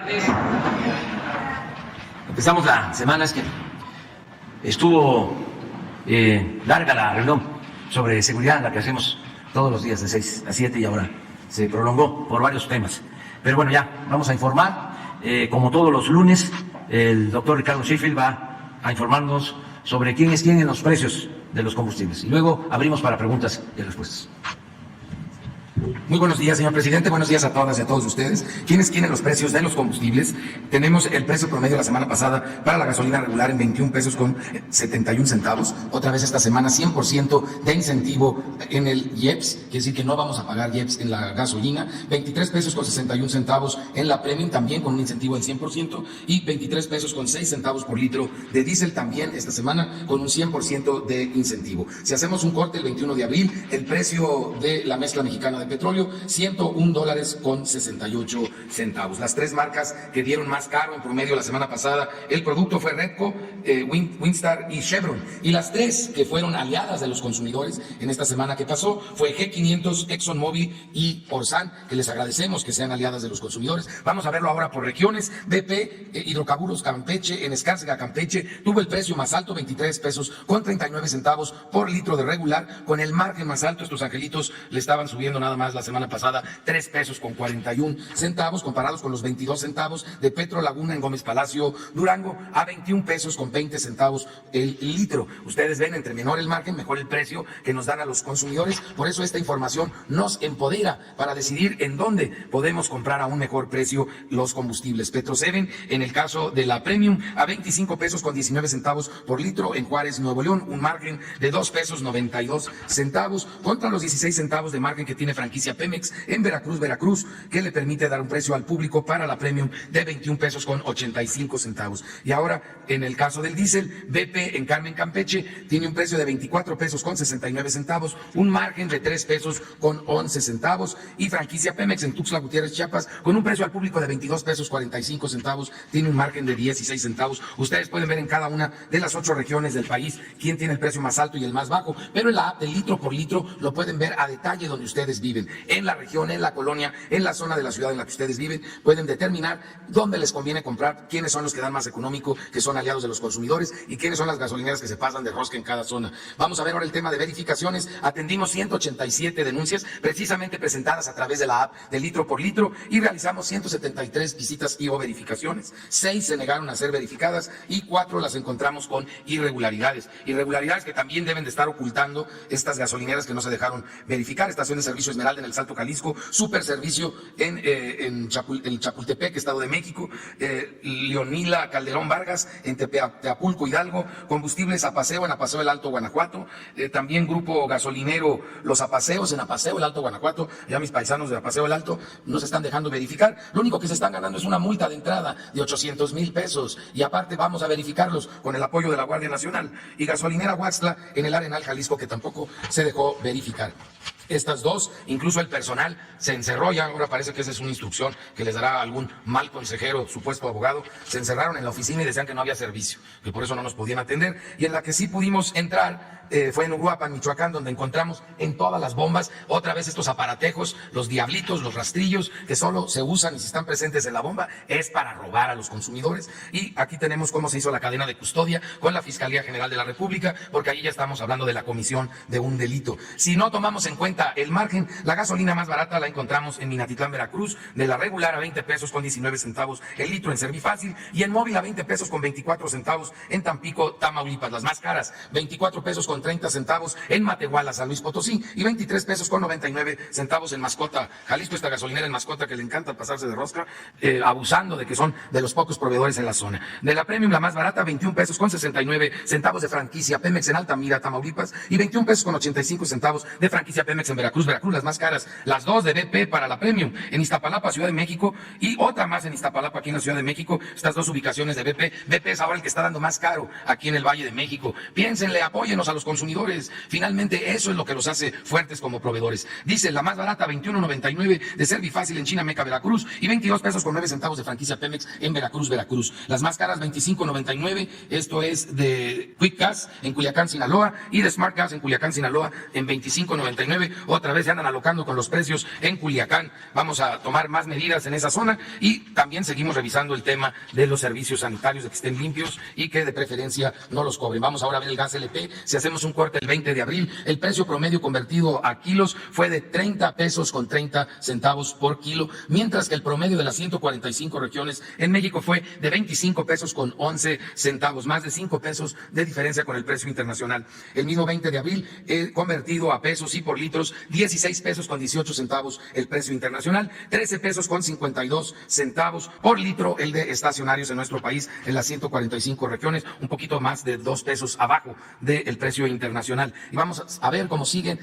tardes. Empezamos la semana, es que estuvo larga la reunión sobre seguridad, la que hacemos todos los días de 6 a 7 y ahora se prolongó por varios temas. Pero bueno, ya vamos a informar. Como todos los lunes, el doctor Ricardo Sheffield va a informarnos sobre quién es quién en los precios de los combustibles. Y luego abrimos para preguntas y respuestas. Muy buenos días, señor presidente. Buenos días a todas y a todos ustedes. ¿Quiénes tienen los precios de los combustibles? Tenemos el precio promedio la semana pasada para la gasolina regular en 21 pesos con 71 centavos. Otra vez esta semana 100% de incentivo en el IEPS, quiere decir que no vamos a pagar IEPS en la gasolina. 23 pesos con 61 centavos en la Premium, también con un incentivo del 100%. Y 23 pesos con 6 centavos por litro de diésel, también esta semana con un 100% de incentivo. Si hacemos un corte el 21 de abril, el precio de la mezcla mexicana de petróleo, $101 con 68 centavos. Las tres marcas que dieron más caro en promedio la semana pasada, el producto fue Repco, Winstar y Chevron. Y las tres que fueron aliadas de los consumidores en esta semana que pasó fue G500, ExxonMobil y Orsan, que les agradecemos que sean aliadas de los consumidores. Vamos a verlo ahora por regiones. BP, Hidrocarburos Campeche, en Escárcega, Campeche, tuvo el precio más alto, 23 pesos con 39 centavos por litro de regular, con el margen más alto. Estos angelitos le estaban subiendo nada más la semana pasada 3 pesos con 41 centavos, comparados con los 22 centavos de Petro Laguna en Gómez Palacio, Durango, a 21 pesos con 20 centavos el litro. Ustedes ven, entre menor el margen, mejor el precio que nos dan a los consumidores. Por eso esta información nos empodera para decidir en dónde podemos comprar a un mejor precio los combustibles. Petro 7, en el caso de la Premium, a 25 pesos con 19 centavos por litro en Juárez, Nuevo León, un margen de 2 pesos 92 centavos contra los 16 centavos de margen que tiene franquicia Pemex en Veracruz, que le permite dar un precio al público para la Premium de 21 pesos con 85 centavos. Y ahora, en el caso del diésel, BP en Carmen, Campeche, tiene un precio de 24 pesos con 69 centavos, un margen de 3 pesos con 11 centavos, y franquicia Pemex en Tuxtla Gutiérrez, Chiapas, con un precio al público de 22 pesos 45 centavos, tiene un margen de 16 centavos. Ustedes pueden ver en cada una de las 8 regiones del país quién tiene el precio más alto y el más bajo, pero en la app de litro por litro lo pueden ver a detalle donde ustedes viven. En la región, en la colonia, en la zona de la ciudad en la que ustedes viven, pueden determinar dónde les conviene comprar, quiénes son los que dan más económico, que son aliados de los consumidores, y quiénes son las gasolineras que se pasan de rosca en cada zona. Vamos a ver ahora el tema de verificaciones. Atendimos 187 denuncias precisamente presentadas a través de la app de litro por litro y realizamos 173 visitas y o verificaciones. 6 se negaron a ser verificadas y 4 las encontramos con irregularidades. Irregularidades que también deben de estar ocultando estas gasolineras que no se dejaron verificar. Estación de Servicio Esmeralda en el Salto Jalisco, Super Servicio en Chapultepec, Estado de México, Leonila Calderón Vargas en Teapulco, Hidalgo, Combustibles Apaseo en Apaseo el Alto, Guanajuato, también Grupo Gasolinero Los Apaseos en Apaseo el Alto, Guanajuato. Ya mis paisanos de Apaseo el Alto no se están dejando verificar. Lo único que se están ganando es una multa de entrada de 800,000 pesos y aparte vamos a verificarlos con el apoyo de la Guardia Nacional. Y Gasolinera Huaxtla en el Arenal, Jalisco, que tampoco se dejó verificar. Estas dos, incluso el personal se encerró, ya ahora parece que esa es una instrucción que les dará algún mal consejero, supuesto abogado, se encerraron en la oficina y decían que no había servicio, que por eso no nos podían atender, y en la que sí pudimos entrar fue en Uruapan, Michoacán, donde encontramos en todas las bombas, otra vez estos aparatejos, los diablitos, los rastrillos, que solo se usan y si están presentes en la bomba, es para robar a los consumidores. Y aquí tenemos cómo se hizo la cadena de custodia con la Fiscalía General de la República, porque ahí ya estamos hablando de la comisión de un delito. Si no tomamos en cuenta el margen, la gasolina más barata la encontramos en Minatitlán, Veracruz, de la regular a 20 pesos con 19 centavos el litro en Servifácil, y en móvil a 20 pesos con 24 centavos en Tampico, Tamaulipas. Las más caras, 24 pesos con 30 centavos en Matehuala, San Luis Potosí, y 23 pesos con 99 centavos en Mascota, Jalisco, esta gasolinera en Mascota que le encanta pasarse de rosca, abusando de que son de los pocos proveedores en la zona. De la Premium, la más barata, 21 pesos con 69 centavos de franquicia Pemex en Altamira, Tamaulipas, y 21 pesos con 85 centavos de franquicia Pemex en Veracruz. Las más caras, las dos de BP para la Premium en Iztapalapa, Ciudad de México, y otra más en Iztapalapa, aquí en la Ciudad de México. Estas dos ubicaciones de BP. BP es ahora el que está dando más caro aquí en el Valle de México. Piénsenle, apóyenos a los consumidores. Finalmente, eso es lo que los hace fuertes como proveedores. Dice, la más barata, 21.99 de Servifácil en Chinameca, Veracruz, y 22 pesos con 9 centavos de franquicia Pemex en Veracruz. Las más caras, 25.99, esto es de Quick Gas en Culiacán, Sinaloa, y de Smart Gas en Culiacán, Sinaloa, en 25.99, otra vez se andan alocando con los precios en Culiacán. Vamos a tomar más medidas en esa zona y también seguimos revisando el tema de los servicios sanitarios, de que estén limpios y que de preferencia no los cobren. Vamos ahora a ver el gas LP. Si hacemos un corte el 20 de abril, el precio promedio convertido a kilos fue de 30 pesos con 30 centavos por kilo, mientras que el promedio de las 145 regiones en México fue de 25 pesos con 11 centavos, más de 5 pesos de diferencia con el precio internacional. El mismo 20 de abril, convertido a pesos y por litros, 16 pesos con 18 centavos el precio internacional, 13 pesos con 52 centavos por litro el de estacionarios en nuestro país en las 145 regiones, un poquito más de 2 pesos abajo del precio internacional. Y vamos a ver cómo siguen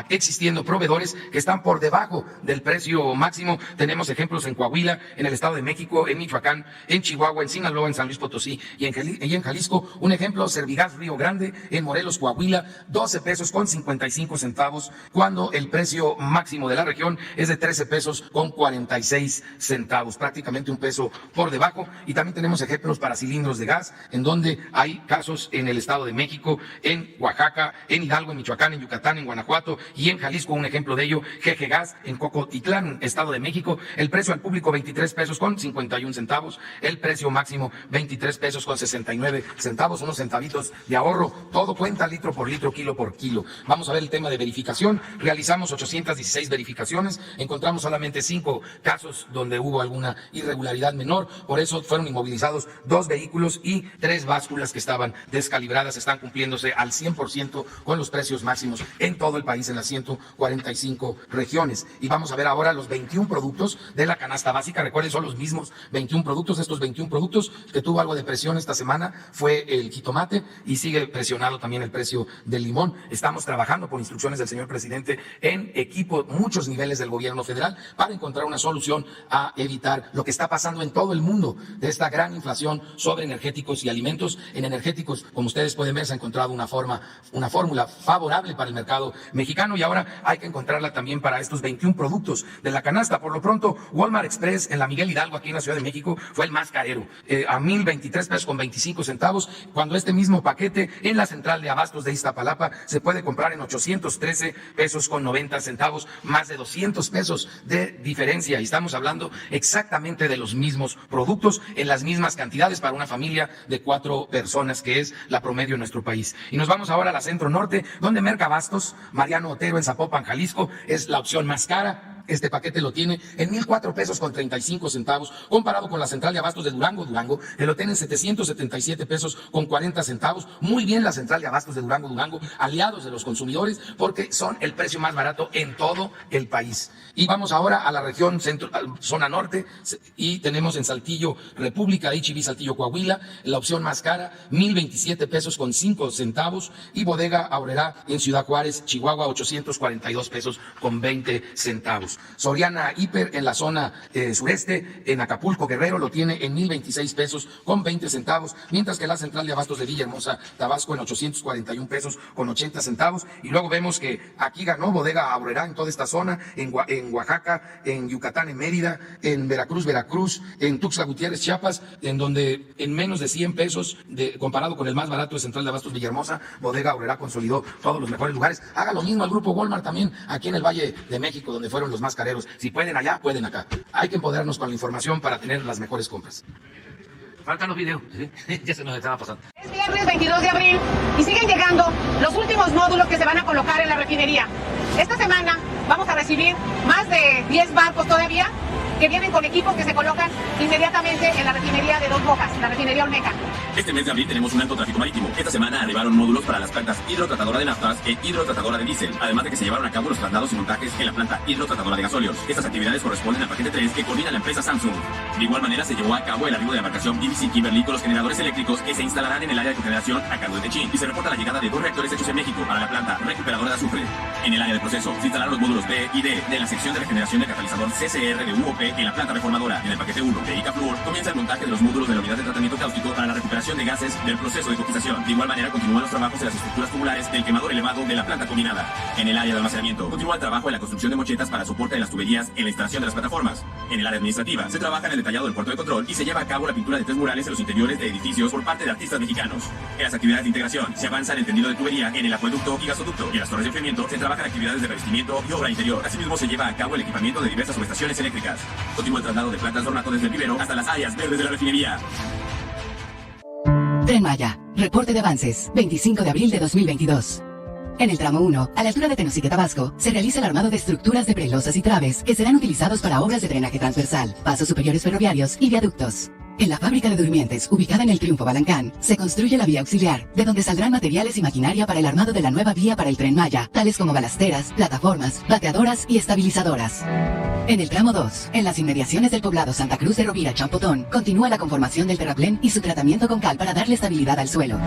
existiendo proveedores que están por debajo del precio máximo. Tenemos ejemplos en Coahuila, en el Estado de México, en Michoacán, en Chihuahua, en Sinaloa, en San Luis Potosí y en Jalisco. Un ejemplo, Servigas Río Grande, en Morelos, Coahuila, 12 pesos con 55 centavos, cuando el precio máximo de la región es de 13 pesos con 46 centavos, prácticamente un peso por debajo. Y también tenemos ejemplos para cilindros de gas, en donde hay casos en el Estado de México, en Oaxaca, en Hidalgo, en Michoacán, en Yucatán, en Guanajuato y en Jalisco. Un ejemplo de ello, GG Gas, en Cocotitlán, Estado de México, el precio al público 23 pesos con 51 centavos, el precio máximo 23 pesos con 69 centavos, unos centavitos de ahorro. Todo cuenta litro por litro, kilo por kilo. Vamos a ver el tema de verificación. Realizamos 816 verificaciones, encontramos solamente 5 casos donde hubo alguna irregularidad menor, por eso fueron inmovilizados 2 vehículos y 3 básculas que estaban descalibradas. Están cumpliéndose al 100% con los precios máximos en todo el país, en las 145 regiones. Y vamos a ver ahora los 21 productos de la canasta básica. Recuerden, son los mismos 21 productos. Estos 21 productos que tuvo algo de presión esta semana fue el jitomate y sigue presionado también el precio del limón. Estamos trabajando por instrucciones del señor presidente en equipo, muchos niveles del gobierno federal, para encontrar una solución a evitar lo que está pasando en todo el mundo de esta gran inflación sobre energéticos y alimentos. En energéticos, como ustedes pueden ver, se ha encontrado una fórmula favorable para el mercado mexicano y ahora hay que encontrarla también para estos 21 productos de la canasta. Por lo pronto, Walmart Express en la Miguel Hidalgo, aquí en la Ciudad de México, fue el más carero, a 1,023 pesos con 25 centavos, cuando este mismo paquete en la central de abastos de Iztapalapa se puede comprar en 813 pesos con 90 centavos, más de 200 pesos de diferencia. Y estamos hablando exactamente de los mismos productos en las mismas cantidades para una familia de 4 personas, que es la promedio en nuestro país. Y nos vamos ahora a la Centro Norte, donde Mercabastos, Mariano Otero en Zapopan, Jalisco, es la opción más cara. Este paquete lo tiene en 1,004 pesos con 35 centavos, comparado con la central de abastos de Durango, que lo tiene en 777 pesos con 40 centavos. Muy bien la central de abastos de Durango, aliados de los consumidores, porque son el precio más barato en todo el país. Y vamos ahora a la región zona norte, y tenemos en Saltillo, República, H-E-B Saltillo, Coahuila, la opción más cara, 1,027 pesos con 5 centavos, y Bodega Aurrerá en Ciudad Juárez, Chihuahua, 842 pesos con 20 centavos. Soriana Hiper en la zona sureste, en Acapulco, Guerrero, lo tiene en 1,026 pesos con 20 centavos, mientras que la central de abastos de Villahermosa, Tabasco, en 841 pesos con 80 centavos. Y luego vemos que aquí ganó Bodega Aurrerá en toda esta zona, en Oaxaca, en Yucatán, en Mérida, en Veracruz, en Tuxtla Gutiérrez, Chiapas, en donde en menos de 100 pesos, comparado con el más barato de central de abastos Villahermosa, Bodega Aurrerá consolidó todos los mejores lugares. Haga lo mismo al grupo Walmart también, aquí en el Valle de México, donde fueron los más careros. Si pueden allá, pueden acá. Hay que empoderarnos con la información para tener las mejores compras. Faltan los videos, ¿sí? Ya se nos estaba pasando. Es viernes 22 de abril y siguen llegando los últimos módulos que se van a colocar en la refinería. Esta semana vamos a recibir más de 10 barcos todavía que vienen con equipos que se colocan inmediatamente en la refinería de Dos Bocas, la refinería Olmeca. Este mes de abril tenemos un alto tráfico marítimo. Esta semana arribaron módulos para las plantas hidrotratadora de naftas e hidrotratadora de diésel, además de que se llevaron a cabo los traslados y montajes en la planta hidrotratadora de gasóleos. Estas actividades corresponden al paquete 3 que coordina la empresa Samsung. De igual manera se llevó a cabo el arribo de la embarcación BBC Kimberly con los generadores eléctricos que se instalarán en el área de cogeneración a cargo de Techin, y se reporta la llegada de 2 reactores hechos en México para la planta recuperadora de azufre. En el área de proceso se instalaron los módulos B y D de la sección de regeneración de catalizador CCR de UOP B en la planta reformadora. En el paquete 1 de ICA-Fluor comienza el montaje de los módulos de la unidad de tratamiento cáustico para la recuperación de gases del proceso de coquización. De igual manera continúan los trabajos de las estructuras tubulares del quemador elevado de la planta combinada. En el área de almacenamiento continúa el trabajo de la construcción de mochetas para soporte de las tuberías en la instalación de las plataformas. En el área administrativa se trabaja en el detallado del puerto de control y se lleva a cabo la pintura de 3 murales en los interiores de edificios por parte de artistas mexicanos. En las actividades de integración se avanza en el tendido de tubería en el acueducto y gasoducto, y en las torres de enfriamiento se trabajan actividades de revestimiento y obra interior. Asimismo se lleva a cabo el equipamiento de diversas subestaciones eléctricas. Continúa el traslado de plantas de ornato desde el vivero hasta las áreas verdes de la refinería. Tren Maya. Reporte de avances. 25 de abril de 2022. En el tramo 1, a la altura de Tenosique, Tabasco, se realiza el armado de estructuras de prelosas y traves que serán utilizados para obras de drenaje transversal, pasos superiores ferroviarios y viaductos. En la fábrica de durmientes, ubicada en el Triunfo Balancán, se construye la vía auxiliar, de donde saldrán materiales y maquinaria para el armado de la nueva vía para el Tren Maya, tales como balasteras, plataformas, bateadoras y estabilizadoras. En el tramo 2, en las inmediaciones del poblado Santa Cruz de Rovira, Champotón, continúa la conformación del terraplén y su tratamiento con cal para darle estabilidad al suelo.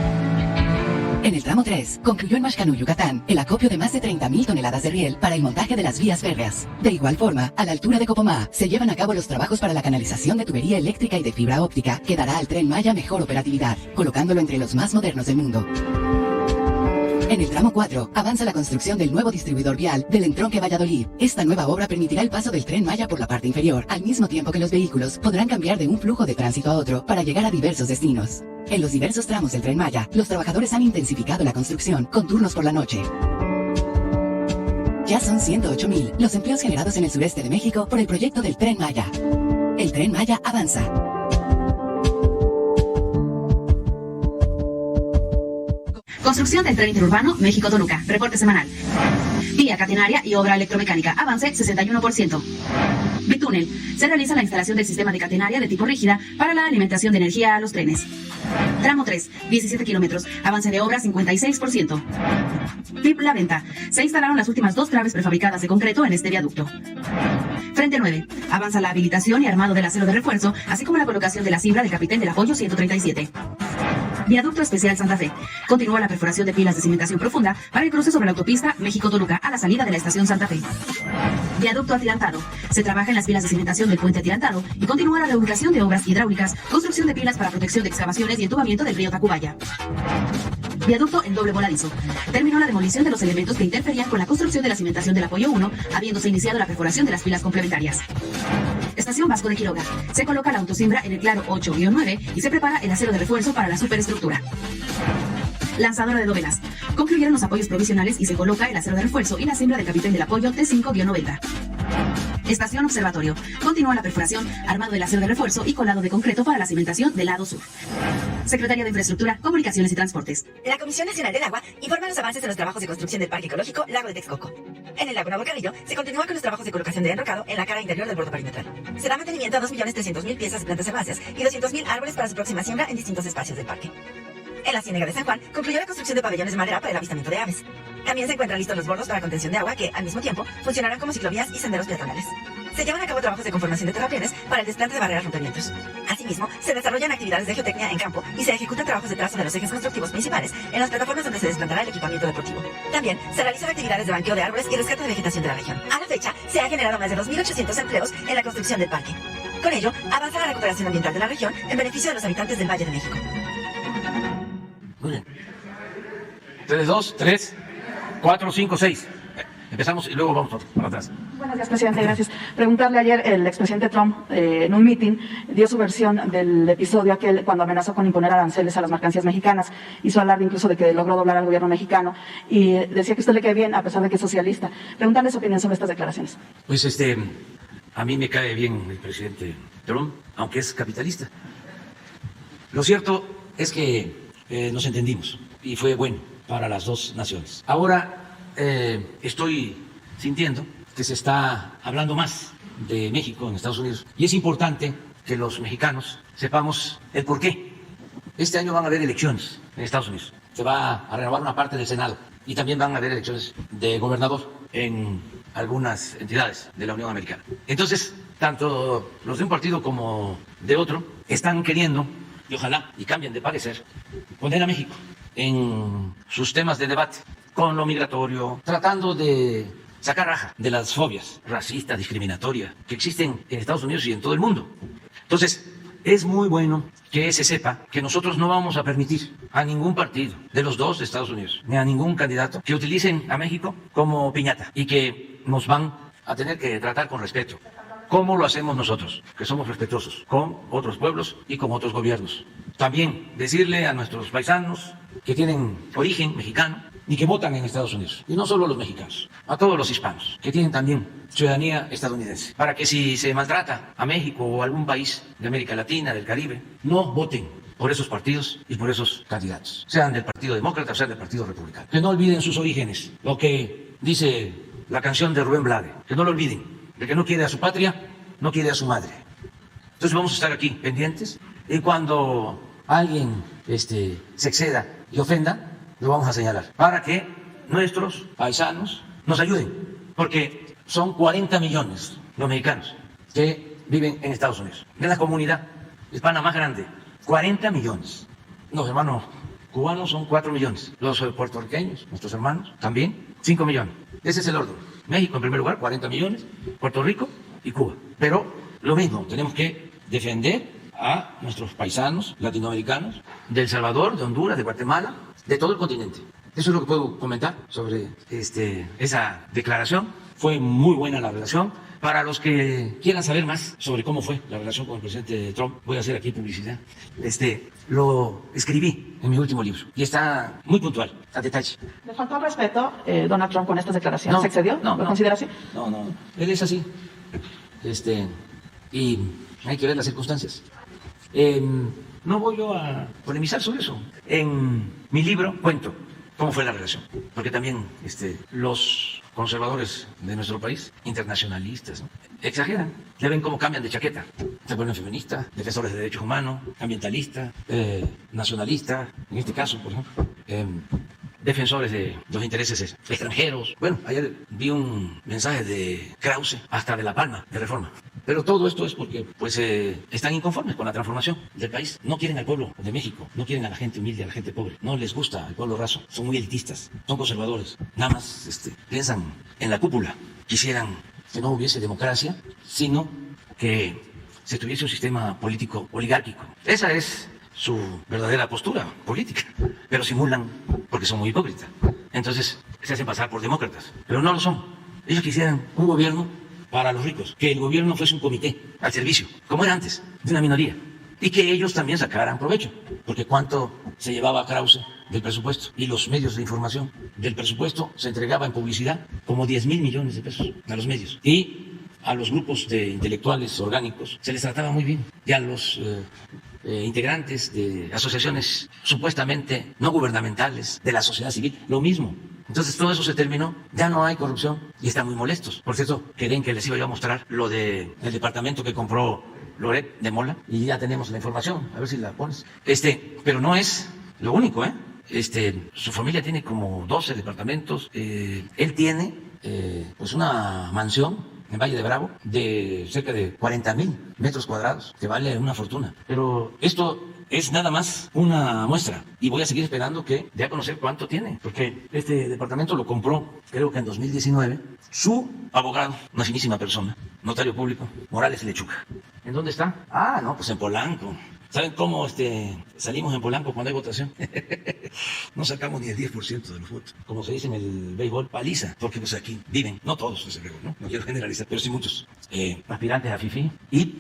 En el tramo 3, concluyó en Maxcanú, Yucatán, el acopio de más de 30.000 toneladas de riel para el montaje de las vías férreas. De igual forma, a la altura de Copomá, se llevan a cabo los trabajos para la canalización de tubería eléctrica y de fibra óptica que dará al Tren Maya mejor operatividad, colocándolo entre los más modernos del mundo. En el tramo 4, avanza la construcción del nuevo distribuidor vial del entronque Valladolid. Esta nueva obra permitirá el paso del Tren Maya por la parte inferior, al mismo tiempo que los vehículos podrán cambiar de un flujo de tránsito a otro para llegar a diversos destinos. En los diversos tramos del Tren Maya, los trabajadores han intensificado la construcción con turnos por la noche. Ya son 108.000 los empleos generados en el sureste de México por el proyecto del Tren Maya. El Tren Maya avanza. Construcción del tren interurbano México-Toluca. Reporte semanal. Vía catenaria y obra electromecánica. Avance 61%. Bitúnel. Se realiza la instalación del sistema de catenaria de tipo rígida para la alimentación de energía a los trenes. Tramo 3, 17 kilómetros. Avance de obra 56%. VIP La Venta. Se instalaron las últimas 2 traves prefabricadas de concreto en este viaducto. Frente 9. Avanza la habilitación y armado del acero de refuerzo, así como la colocación de la cibra del capitán del apoyo 137. Viaducto Especial Santa Fe. Continúa la perforación de pilas de cimentación profunda para el cruce sobre la autopista México-Toluca a la salida de la estación Santa Fe. Viaducto Atilantado. Se trabaja en las pilas de cimentación del puente atilantado y continúa la reubicación de obras hidráulicas, construcción de pilas para protección de excavaciones y entubamiento del río Tacubaya. Viaducto en doble voladizo. Terminó la demolición de los elementos que interferían con la construcción de la cimentación del apoyo 1, habiéndose iniciado la perforación de las pilas complementarias. Estación Vasco de Quiroga. Se coloca la autosimbra en el claro 8-9 y se prepara el acero de refuerzo para la superestructura. Lanzadora de dovelas. Concluyeron los apoyos provisionales y se coloca el acero de refuerzo y la simbra del capitán del apoyo T5-90. Estación Observatorio. Continúa la perforación, armado del acero de refuerzo y colado de concreto para la cimentación del lado sur. Secretaría de Infraestructura, Comunicaciones y Transportes. La Comisión Nacional del Agua informa los avances de los trabajos de construcción del Parque Ecológico Lago de Texcoco. En el lago Nuevo Carrillo se continúa con los trabajos de colocación de enrocado en la cara interior del bordo perimetral. Se da mantenimiento a 2.300.000 piezas de plantas herbáceas y 200.000 árboles para su próxima siembra en distintos espacios del parque. En la Ciénega de San Juan concluyó la construcción de pabellones de madera para el avistamiento de aves. También se encuentran listos los bordos para contención de agua que, al mismo tiempo, funcionarán como ciclovías y senderos peatonales. Se llevan a cabo trabajos de conformación de terraplenes para el desplante de barreras rompevientos. Asimismo, se desarrollan actividades de geotecnia en campo y se ejecutan trabajos de trazo de los ejes constructivos principales en las plataformas donde se desplantará el equipamiento deportivo. También se realizan actividades de banqueo de árboles y rescate de vegetación de la región. A la fecha, se ha generado más de 2.800 empleos en la construcción del parque. Con ello, avanza la recuperación ambiental de la región en beneficio de los habitantes del Valle de México. Muy bien. 3, 2, 3, 4, 5, 6. Empezamos y luego vamos para atrás. Buenos días, presidente. Gracias. Preguntarle ayer, el expresidente Trump, en un meeting, dio su versión del episodio aquel cuando amenazó con imponer aranceles a las mercancías mexicanas. Hizo alarde incluso de que logró doblar al gobierno mexicano y decía que usted le cae bien a pesar de que es socialista. Preguntarle su opinión sobre estas declaraciones. Pues a mí me cae bien el presidente Trump, aunque es capitalista. Lo cierto es que nos entendimos y fue bueno para las dos naciones. Ahora estoy sintiendo que se está hablando más de México en Estados Unidos y es importante que los mexicanos sepamos el por qué. Este año van a haber elecciones en Estados Unidos. Se va a renovar una parte del Senado y también van a haber elecciones de gobernador en algunas entidades de la Unión Americana. Entonces, tanto los de un partido como de otro están queriendo, y ojalá y cambien de parecer, poner a México en sus temas de debate, con lo migratorio, tratando de sacar raja de las fobias racistas, discriminatorias, que existen en Estados Unidos y en todo el mundo. Entonces, es muy bueno que se sepa que nosotros no vamos a permitir a ningún partido de los dos de Estados Unidos, ni a ningún candidato, que utilicen a México como piñata y que nos van a tener que tratar con respeto. ¿Cómo lo hacemos nosotros? Que somos respetuosos con otros pueblos y con otros gobiernos. También decirle a nuestros paisanos que tienen origen mexicano y que votan en Estados Unidos, y no solo a los mexicanos, a todos los hispanos, que tienen también ciudadanía estadounidense, para que si se maltrata a México o a algún país de América Latina, del Caribe, no voten por esos partidos y por esos candidatos, sean del Partido Demócrata o sean del Partido Republicano. Que no olviden sus orígenes, lo que dice la canción de Rubén Blade, que no lo olviden, de que no quiere a su patria, no quiere a su madre. Entonces vamos a estar aquí pendientes, y cuando alguien se exceda y ofenda, lo vamos a señalar, para que nuestros paisanos nos ayuden, porque son 40 millones los mexicanos que viven en Estados Unidos, de la comunidad hispana más grande, 40 millones. Los hermanos cubanos son 4 millones, los puertorriqueños, nuestros hermanos, también 5 millones. Ese es el orden. México en primer lugar, 40 millones, Puerto Rico y Cuba. Pero lo mismo, tenemos que defender a nuestros paisanos latinoamericanos, de El Salvador, de Honduras, de Guatemala, de todo el continente. Eso es lo que puedo comentar sobre esa declaración. Fue muy buena la relación. Para los que quieran saber más sobre cómo fue la relación con el presidente Trump, voy a hacer aquí publicidad. Lo escribí en mi último libro y está muy puntual, a detalle. ¿Le faltó el respeto, Donald Trump, con estas declaraciones? No, ¿Se excedió? no, ¿Lo no. considera así? No, él es así. Y hay que ver las circunstancias. No voy yo a polemizar sobre eso. En mi libro cuento cómo fue la relación, porque también los conservadores de nuestro país, internacionalistas, ¿no?, exageran. Ya ven cómo cambian de chaqueta. Se vuelven feministas, defensores de derechos humanos, ambientalistas, nacionalistas, en este caso, por ejemplo, defensores de los intereses extranjeros. Bueno, ayer vi un mensaje de Krause, hasta de La Palma, de Reforma. Pero todo esto es porque están inconformes con la transformación del país. No quieren al pueblo de México, no quieren a la gente humilde, a la gente pobre. No les gusta el pueblo raso, son muy elitistas, son conservadores. Nada más piensan en la cúpula. Quisieran que no hubiese democracia, sino que se tuviese un sistema político oligárquico. Esa es su verdadera postura política, pero simulan porque son muy hipócritas. Entonces se hacen pasar por demócratas, pero no lo son. Ellos quisieran un gobierno para los ricos, que el gobierno fuese un comité al servicio, como era antes, de una minoría, y que ellos también sacaran provecho, porque cuánto se llevaba Krause del presupuesto y los medios de información del presupuesto se entregaba en publicidad como 10,000 millones de pesos a los medios, y a los grupos de intelectuales orgánicos se les trataba muy bien, y a los integrantes de asociaciones supuestamente no gubernamentales de la sociedad civil, lo mismo. Entonces todo eso se terminó, ya no hay corrupción y están muy molestos. Por cierto, creen que les iba yo a mostrar lo del departamento que compró Loret de Mola, y ya tenemos la información, a ver si la pones. Pero no es lo único, su familia tiene como 12 departamentos, él tiene pues una mansión en Valle de Bravo de cerca de 40,000 metros cuadrados, que vale una fortuna. Pero esto es nada más una muestra, y voy a seguir esperando que dé a conocer cuánto tiene, porque este departamento lo compró, creo que en 2019, su abogado, una finísima persona, notario público, Morales Lechuga. ¿En dónde está? No, pues en Polanco. ¿Saben cómo salimos en Polanco cuando hay votación? No sacamos ni el 10% de los votos. Como se dice en el béisbol, paliza, porque pues aquí viven, no todos desde luego, no quiero generalizar, pero sí muchos, aspirantes a FIFI y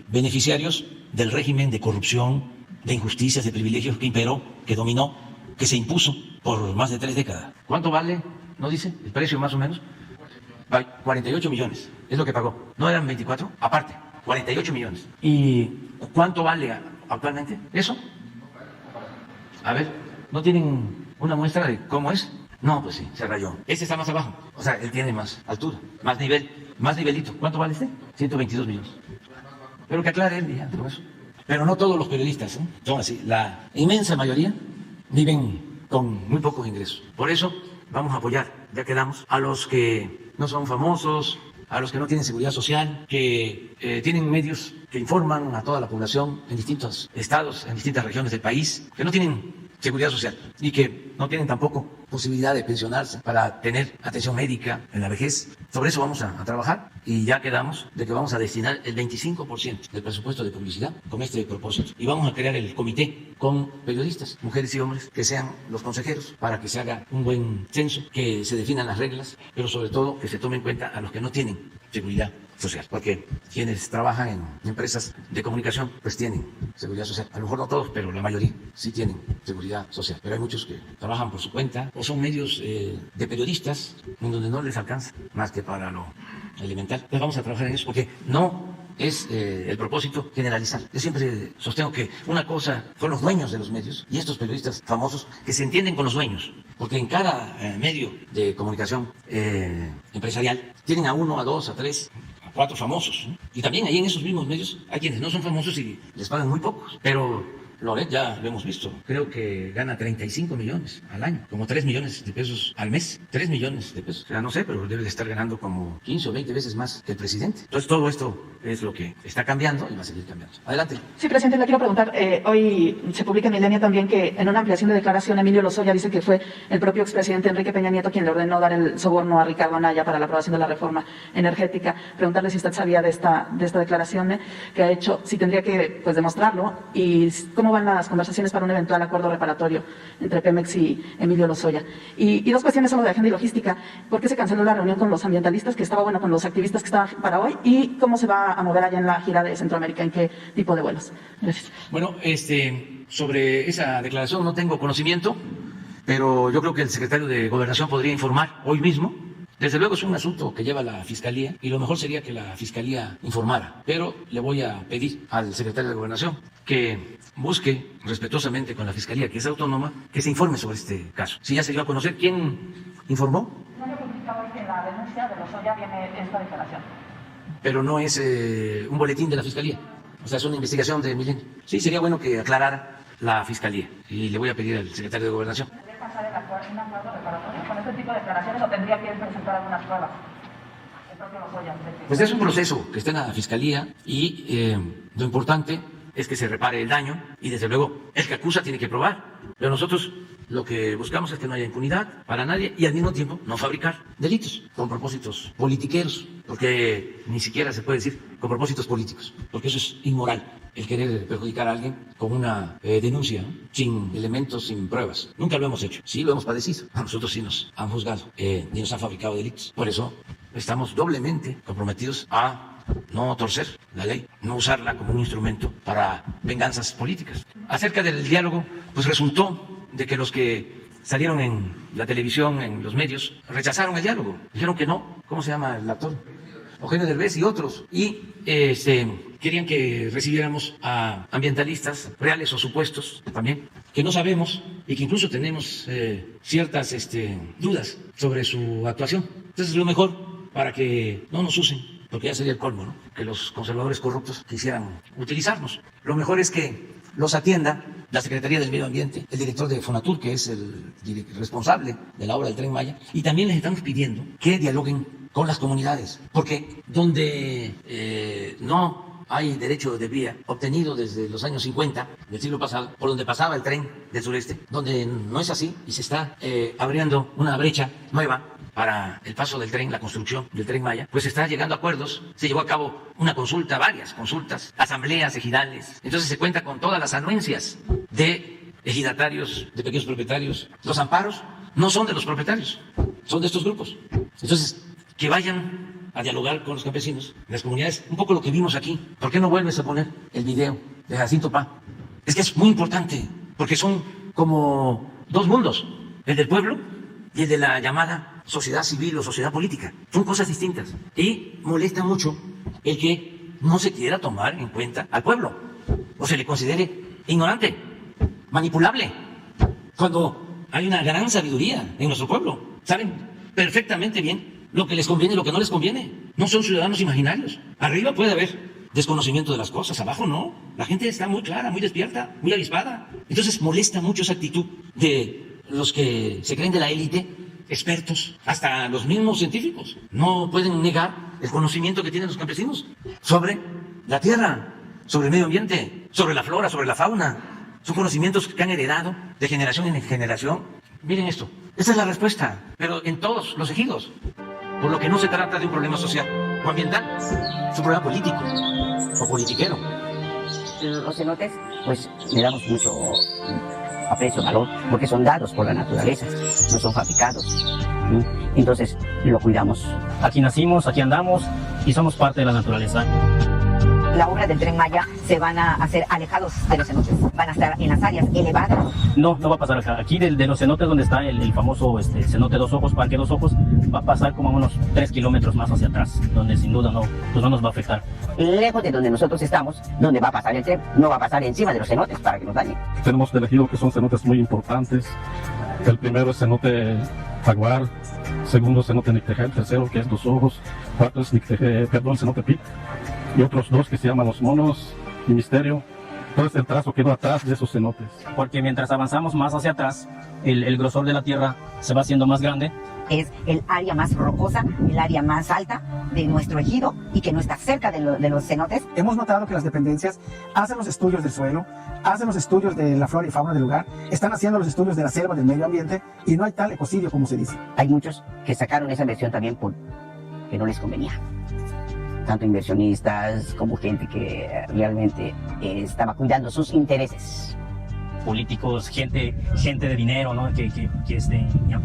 beneficiarios del régimen de corrupción, de injusticias, de privilegios que imperó, que dominó, que se impuso por más de 3 décadas. ¿Cuánto vale? ¿No dice el precio más o menos? 48 millones, es lo que pagó. ¿No eran 24? Aparte, 48 millones. ¿Y cuánto vale actualmente eso? A ver, ¿no tienen una muestra de cómo es? No, pues sí, se rayó. Este está más abajo, o sea, él tiene más altura, más nivel, más nivelito. ¿Cuánto vale este? 122 millones. Pero que aclare él ya, todo eso. Pero no todos los periodistas son así. La inmensa mayoría viven con muy pocos ingresos. Por eso vamos a apoyar, ya quedamos, a los que no son famosos, a los que no tienen seguridad social, que tienen medios que informan a toda la población en distintos estados, en distintas regiones del país, que no tienen seguridad social y que no tienen tampoco posibilidad de pensionarse para tener atención médica en la vejez. Sobre eso vamos a trabajar y ya quedamos de que vamos a destinar el 25% del presupuesto de publicidad con este propósito. Y vamos a crear el comité con periodistas, mujeres y hombres, que sean los consejeros para que se haga un buen censo, que se definan las reglas, pero sobre todo que se tome en cuenta a los que no tienen seguridad social, porque quienes trabajan en empresas de comunicación pues tienen seguridad social. A lo mejor no todos, pero la mayoría sí tienen seguridad social. Pero hay muchos que trabajan por su cuenta o son medios de periodistas en donde no les alcanza más que para lo elemental. Entonces vamos a trabajar en eso porque no es el propósito generalizar. Yo siempre sostengo que una cosa son los dueños de los medios y estos periodistas famosos que se entienden con los dueños, porque en cada medio de comunicación empresarial tienen a uno, a dos, a tres, a cuatro famosos, ¿no? Y también ahí en esos mismos medios hay quienes no son famosos y les pagan muy pocos, pero Loret ya lo hemos visto, creo que gana 35 millones al año, como 3 millones de pesos al mes, 3 millones de pesos. O sea, no sé, pero debe de estar ganando como 15 o 20 veces más que el presidente. Entonces todo esto es lo que está cambiando y va a seguir cambiando. Adelante. Sí, presidente, le quiero preguntar, hoy se publica en Milenio también que en una ampliación de declaración Emilio Lozoya dice que fue el propio expresidente Enrique Peña Nieto quien le ordenó dar el soborno a Ricardo Anaya para la aprobación de la reforma energética. Preguntarle si usted sabía de esta declaración que ha hecho, si tendría que pues demostrarlo y cómo van las conversaciones para un eventual acuerdo reparatorio entre Pemex y Emilio Lozoya. Y dos cuestiones solo de agenda y logística. ¿Por qué se canceló la reunión con los ambientalistas, que estaba bueno, con los activistas que estaban para hoy? ¿Y cómo se va a mover allá en la gira de Centroamérica? ¿En qué tipo de vuelos? Gracias. Bueno, sobre esa declaración no tengo conocimiento, pero yo creo que el secretario de Gobernación podría informar hoy mismo. Desde luego es un asunto que lleva la Fiscalía y lo mejor sería que la Fiscalía informara, pero le voy a pedir al secretario de Gobernación que busque respetuosamente con la Fiscalía, que es autónoma, que se informe sobre este caso. Si ya se dio a conocer, ¿quién informó? No le publicaba hoy que en la denuncia de Lozoya viene esta declaración. Pero no es un boletín de la Fiscalía, o sea, es una investigación de Milenio. Sí, sería bueno que aclarara la Fiscalía y le voy a pedir al secretario de Gobernación. ¿Tendría que pasar un acuerdo reparatorio con este tipo de declaraciones o tendría que presentar algunas pruebas? El propio Lozoya. Pues es un proceso que está en la Fiscalía y lo importante es que se repare el daño y desde luego el que acusa tiene que probar. Pero nosotros lo que buscamos es que no haya impunidad para nadie y al mismo tiempo no fabricar delitos con propósitos politiqueros, porque ni siquiera se puede decir con propósitos políticos, porque eso es inmoral, el querer perjudicar a alguien con una denuncia, ¿no? Sin elementos, sin pruebas. Nunca lo hemos hecho, sí lo hemos padecido. A nosotros sí nos han juzgado y nos han fabricado delitos. Por eso estamos doblemente comprometidos a no torcer la ley, no usarla como un instrumento para venganzas políticas. Acerca del diálogo, pues resultó de que los que salieron en la televisión, en los medios, rechazaron el diálogo, dijeron que no. ¿Cómo se llama el actor? Eugenio Derbez y otros. Y querían que recibiéramos a ambientalistas reales o supuestos también, que no sabemos y que incluso tenemos ciertas dudas sobre su actuación. Entonces lo mejor para que no nos usen, porque ya sería el colmo, ¿no? Que los conservadores corruptos quisieran utilizarnos. Lo mejor es que los atienda la Secretaría del Medio Ambiente, el director de Fonatur, que es el responsable de la obra del Tren Maya, y también les estamos pidiendo que dialoguen con las comunidades, porque donde no hay derecho de vía obtenido desde los años 50 del siglo pasado, por donde pasaba el tren del sureste, donde no es así y se está abriendo una brecha nueva para el paso del tren, la construcción del Tren Maya, pues se está llegando a acuerdos. Se llevó a cabo una consulta, varias consultas, asambleas ejidales. Entonces se cuenta con todas las anuencias de ejidatarios, de pequeños propietarios. Los amparos no son de los propietarios, son de estos grupos. Entonces, que vayan a dialogar con los campesinos, las comunidades, un poco lo que vimos aquí. ¿Por qué no vuelves a poner el video de Jacinto Pá? Es que es muy importante, porque son como dos mundos, el del pueblo y el de la llamada sociedad civil o sociedad política. Son cosas distintas. Y molesta mucho el que no se quiera tomar en cuenta al pueblo, o se le considere ignorante, manipulable, cuando hay una gran sabiduría en nuestro pueblo. Saben perfectamente bien lo que les conviene y lo que no les conviene. No son ciudadanos imaginarios. Arriba puede haber desconocimiento de las cosas, abajo no. La gente está muy clara, muy despierta, muy avispada. Entonces molesta mucho esa actitud de los que se creen de la élite, expertos, hasta los mismos científicos. No pueden negar el conocimiento que tienen los campesinos sobre la tierra, sobre el medio ambiente, sobre la flora, sobre la fauna, son conocimientos que han heredado de generación en generación. Miren esto, esta es la respuesta, pero en todos los ejidos. Por lo que no se trata de un problema social o ambiental, es un problema político o politiquero. Los cenotes, pues le damos mucho aprecio, valor, porque son dados por la naturaleza, no son fabricados. Entonces lo cuidamos. Aquí nacimos, aquí andamos y somos parte de la naturaleza. La obra del Tren Maya se van a hacer alejados de los cenotes, van a estar en las áreas elevadas. No va a pasar acá. Aquí de los cenotes donde está el famoso cenote Dos Ojos, Parque Dos Ojos, va a pasar como a unos 3 kilómetros más hacia atrás, donde sin duda no nos va a afectar. Lejos de donde nosotros estamos, donde va a pasar el tren, no va a pasar encima de los cenotes para que nos dañe. Tenemos elegido que son cenotes muy importantes. El primero es cenote Jaguar, segundo cenote Nicteje, el tercero que es Dos Ojos, cuarto es cenote Pic, y otros dos que se llaman Los Monos y Misterio. Entonces el trazo quedó atrás de esos cenotes. Porque mientras avanzamos más hacia atrás, el grosor de la tierra se va haciendo más grande. Es el área más rocosa, el área más alta de nuestro ejido y que no está cerca de los cenotes. Hemos notado que las dependencias hacen los estudios del suelo, hacen los estudios de la flora y fauna del lugar, están haciendo los estudios de la selva, del medio ambiente, y no hay tal ecocidio como se dice. Hay muchos que sacaron esa versión también por que no les convenía. Tanto inversionistas como gente que realmente estaba cuidando sus intereses. Políticos, gente de dinero, ¿no?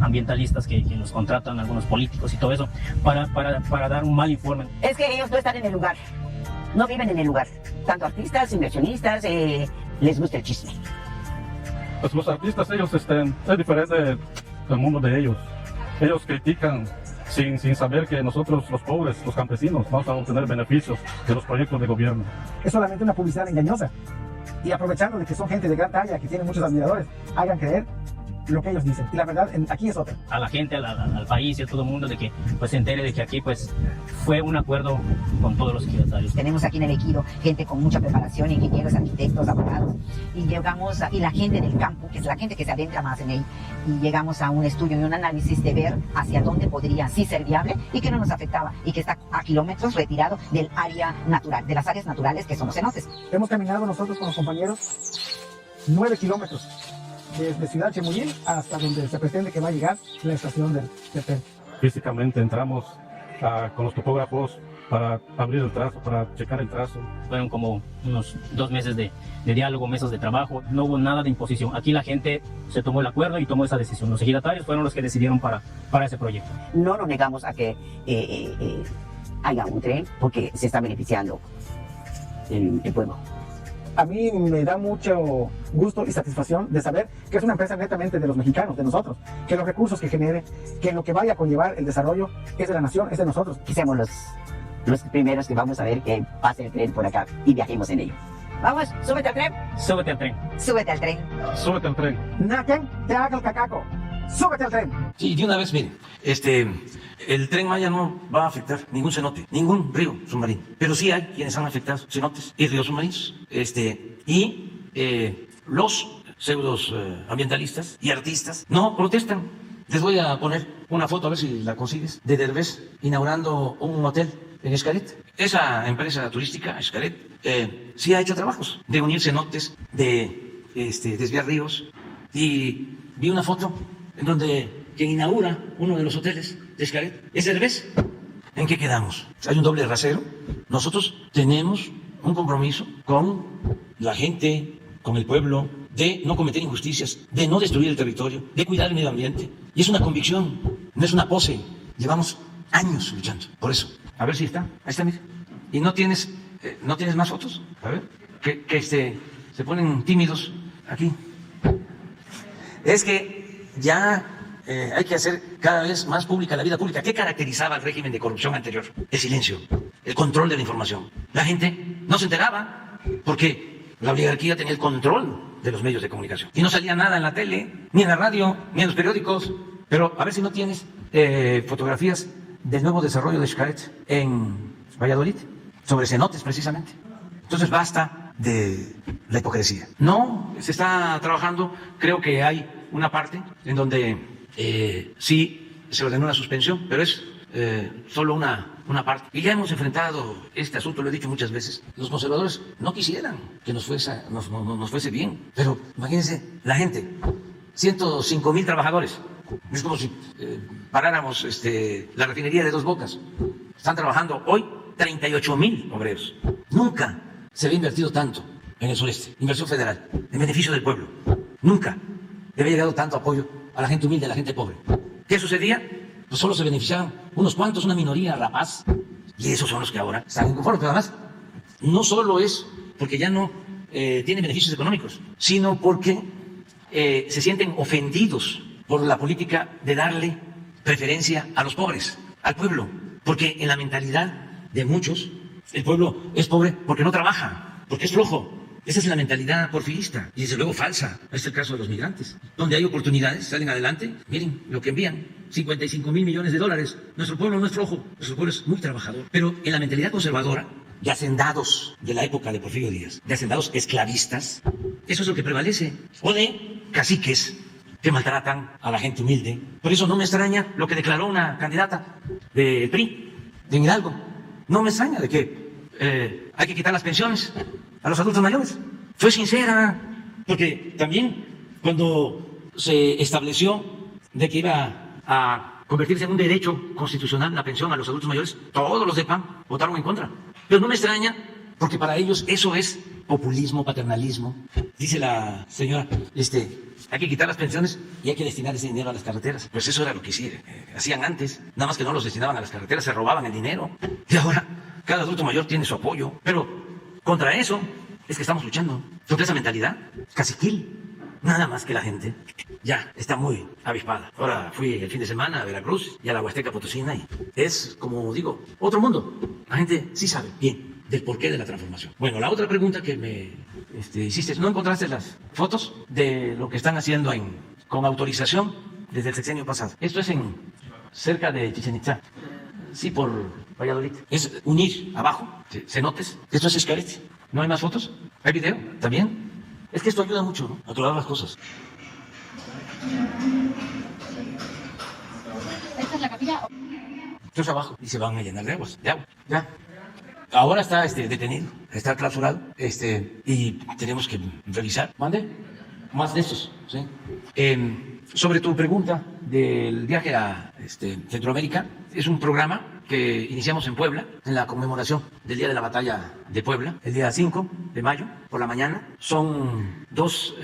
Ambientalistas que nos contratan, algunos políticos y todo eso, para dar un mal informe. Es que ellos no están en el lugar, no viven en el lugar. Tanto artistas, inversionistas, les gusta el chisme. Pues los artistas, ellos es diferente del mundo de ellos. Ellos critican sin saber que nosotros, los pobres, los campesinos, vamos a obtener beneficios de los proyectos de gobierno. Es solamente una publicidad engañosa. Y aprovechando de que son gente de gran talla, que tienen muchos admiradores, hagan creer lo que ellos dicen. Y la verdad, aquí es otra. A la gente, al país y a todo el mundo de que pues se entere de que aquí pues fue un acuerdo con todos los ejidatarios. Tenemos aquí en el ejido gente con mucha preparación, ingenieros, arquitectos, abogados, y la gente del campo, que es la gente que se adentra más en él, y llegamos a un estudio y un análisis de ver hacia dónde podría sí ser viable y que no nos afectaba, y que está a kilómetros retirado del área natural, de las áreas naturales que son los cenotes. Hemos caminado nosotros con los compañeros 9 kilómetros. Desde Ciudad Chemullín hasta donde se pretende que va a llegar la estación del tren. Físicamente entramos con los topógrafos para abrir el trazo, para checar el trazo. Fueron como unos 2 meses de diálogo, meses de trabajo, no hubo nada de imposición. Aquí la gente se tomó el acuerdo y tomó esa decisión. Los ejidatarios fueron los que decidieron para ese proyecto. No nos negamos a que haya un tren porque se está beneficiando el pueblo. A mí me da mucho gusto y satisfacción de saber que es una empresa netamente de los mexicanos, de nosotros, que los recursos que genere, que lo que vaya a conllevar el desarrollo es de la nación, es de nosotros. Que seamos los primeros que vamos a ver que pase el tren por acá y viajemos en ello. Vamos, súbete al tren. Súbete al tren. Súbete al tren. Súbete al tren. Naken, te haga el cacaco. Súbete al tren. Sí, de una vez, miren, el Tren Maya no va a afectar ningún cenote, ningún río submarino, pero sí hay quienes han afectado cenotes y ríos submarinos, los pseudos ambientalistas y artistas no protestan. Les voy a poner una foto, a ver si la consigues, de Derbez inaugurando un hotel en Xcaret. Esa empresa turística, Xcaret, sí ha hecho trabajos de unir cenotes, de desviar ríos, y vi una foto en donde quien inaugura uno de los hoteles de Xcaret es Derbez. ¿En qué quedamos? Hay un doble rasero. Nosotros tenemos un compromiso con la gente, con el pueblo, de no cometer injusticias, de no destruir el territorio, de cuidar el medio ambiente. Y es una convicción, no es una pose. Llevamos años luchando por eso. A ver si está. Ahí está, mire. ¿Y no tienes más fotos? A ver. Que se ponen tímidos aquí. Es que ya hay que hacer cada vez más pública la vida pública. ¿Qué caracterizaba el régimen de corrupción anterior? El silencio, el control de la información. La gente no se enteraba porque la oligarquía tenía el control de los medios de comunicación. Y no salía nada en la tele, ni en la radio, ni en los periódicos. Pero a ver si no tienes fotografías del nuevo desarrollo de Xcaret en Valladolid, sobre cenotes precisamente. Entonces basta de la hipocresía. No, se está trabajando, creo que hay una parte en donde sí se ordenó una suspensión, pero es solo una parte. Y ya hemos enfrentado este asunto, lo he dicho muchas veces. Los conservadores no quisieran que nos fuese bien, pero imagínense la gente, 105,000 trabajadores. Es como si paráramos la refinería de Dos Bocas. Están trabajando hoy 38,000 obreros. Nunca se había invertido tanto en el sureste, inversión federal, en beneficio del pueblo. Nunca le había llegado tanto apoyo a la gente humilde, a la gente pobre. ¿Qué sucedía? Pues solo se beneficiaban unos cuantos, una minoría rapaz, y esos son los que ahora están inconformes. Pero además, no solo es porque ya no tienen beneficios económicos, sino porque se sienten ofendidos por la política de darle preferencia a los pobres, al pueblo, porque en la mentalidad de muchos, el pueblo es pobre porque no trabaja, porque es flojo. Esa es la mentalidad porfirista y desde luego falsa. Este es el caso de los migrantes. Donde hay oportunidades, salen adelante. Miren lo que envían, 55,000 millones de dólares. Nuestro pueblo no es flojo, nuestro pueblo es muy trabajador. Pero en la mentalidad conservadora, de hacendados de la época de Porfirio Díaz, de hacendados esclavistas, eso es lo que prevalece. O de caciques que maltratan a la gente humilde. Por eso no me extraña lo que declaró una candidata del PRI, de Hidalgo. No me extraña de que hay que quitar las pensiones a los adultos mayores. Fue sincera, porque también cuando se estableció de que iba a convertirse en un derecho constitucional la pensión a los adultos mayores, todos los de PAN votaron en contra. Pero no me extraña, porque para ellos eso es populismo, paternalismo. Dice la señora, hay que quitar las pensiones y hay que destinar ese dinero a las carreteras. Pues eso era lo que hacían antes, nada más que no los destinaban a las carreteras, se robaban el dinero. Y ahora cada adulto mayor tiene su apoyo, pero contra eso es que estamos luchando, contra esa mentalidad caciquil. Nada más que la gente ya está muy avispada. Ahora fui el fin de semana a Veracruz y a la Huasteca Potosina y es, como digo, otro mundo. La gente sí sabe bien del porqué de la transformación. Bueno, la otra pregunta que me hiciste, ¿no encontraste las fotos de lo que están haciendo con autorización desde el sexenio pasado? Esto es cerca de Chichén Itzá. Sí, por Valladolid. Es unir abajo, cenotes. Esto es Xcaret. ¿No hay más fotos? ¿Hay video? ¿También? Es que esto ayuda mucho, ¿no?, a aclarar las cosas. ¿Esta es la capilla? Esto es abajo y se van a llenar de agua. Ya. Ahora está detenido, está clausurado, y tenemos que revisar. ¿Mande? Más de estos, ¿sí? Sobre tu pregunta del viaje a Centroamérica, es un programa que iniciamos en Puebla, en la conmemoración del Día de la Batalla de Puebla, el día 5 de mayo, por la mañana. Son 2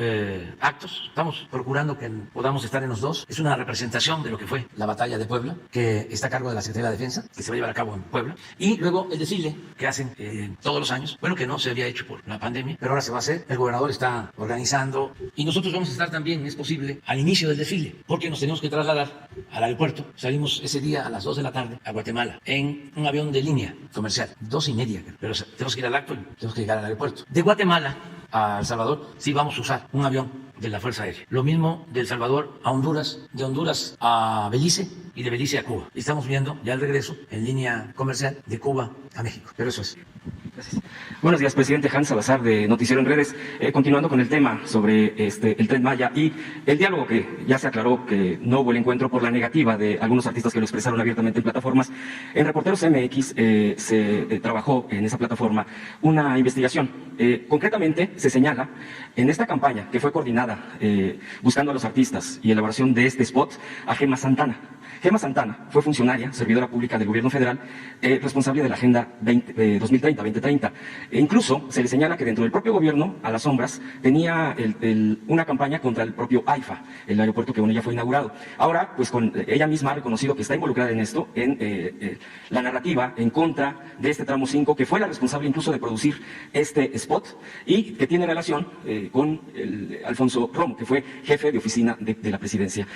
actos, estamos procurando que podamos estar en los 2. Es una representación de lo que fue la Batalla de Puebla, que está a cargo de la Secretaría de Defensa, que se va a llevar a cabo en Puebla. Y luego el desfile que hacen todos los años, bueno, que no se había hecho por la pandemia, pero ahora se va a hacer. El gobernador está organizando y nosotros vamos a estar también, es posible, al inicio del desfile, porque nos tenemos que trasladar al aeropuerto. Salimos ese día a las 2 de la tarde a Guatemala en un avión de línea comercial, 2:30, pero tenemos que ir al acto y tenemos que llegar al aeropuerto. De Guatemala a El Salvador sí vamos a usar un avión de la Fuerza Aérea. Lo mismo de El Salvador a Honduras, de Honduras a Belice y de Belice a Cuba. Y estamos viendo ya el regreso en línea comercial de Cuba a México. Pero eso es. Gracias. Buenos días, presidente. Hans Salazar, de Noticiero en Redes. Continuando con el tema sobre el Tren Maya y el diálogo, que ya se aclaró que no hubo el encuentro por la negativa de algunos artistas que lo expresaron abiertamente en plataformas. En Reporteros MX se trabajó en esa plataforma una investigación. Concretamente se señala en esta campaña que fue coordinada buscando a los artistas y elaboración de este spot a Gemma Santana. Gemma Santana fue funcionaria, servidora pública del gobierno federal, responsable de la Agenda 2030. E incluso se le señala que dentro del propio gobierno, a las sombras, tenía una campaña contra el propio AIFA, el aeropuerto que ya fue inaugurado. Ahora, pues ella misma ha reconocido que está involucrada en esto, en la narrativa en contra de este tramo 5, que fue la responsable incluso de producir este spot y que tiene relación con Alfonso Romo, que fue jefe de oficina de la presidencia.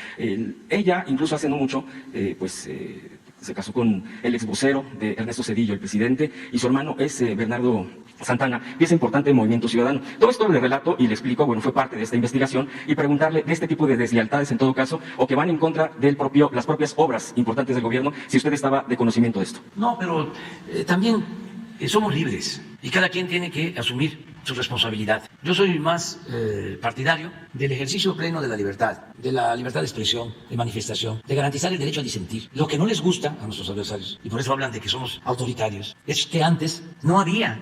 Ella, incluso hace no mucho, se casó con el ex vocero de Ernesto Zedillo, el presidente, y su hermano es Bernardo Santana, pieza importante del Movimiento Ciudadano. Todo esto le relato y le explico, fue parte de esta investigación, y preguntarle de este tipo de deslealtades en todo caso, o que van en contra de las propias obras importantes del gobierno, si usted estaba de conocimiento de esto. No, pero también somos libres y cada quien tiene que asumir su responsabilidad. Yo soy más partidario del ejercicio pleno de la libertad de expresión, de manifestación, de garantizar el derecho a disentir. Lo que no les gusta a nuestros adversarios, y por eso hablan de que somos autoritarios, es que antes no había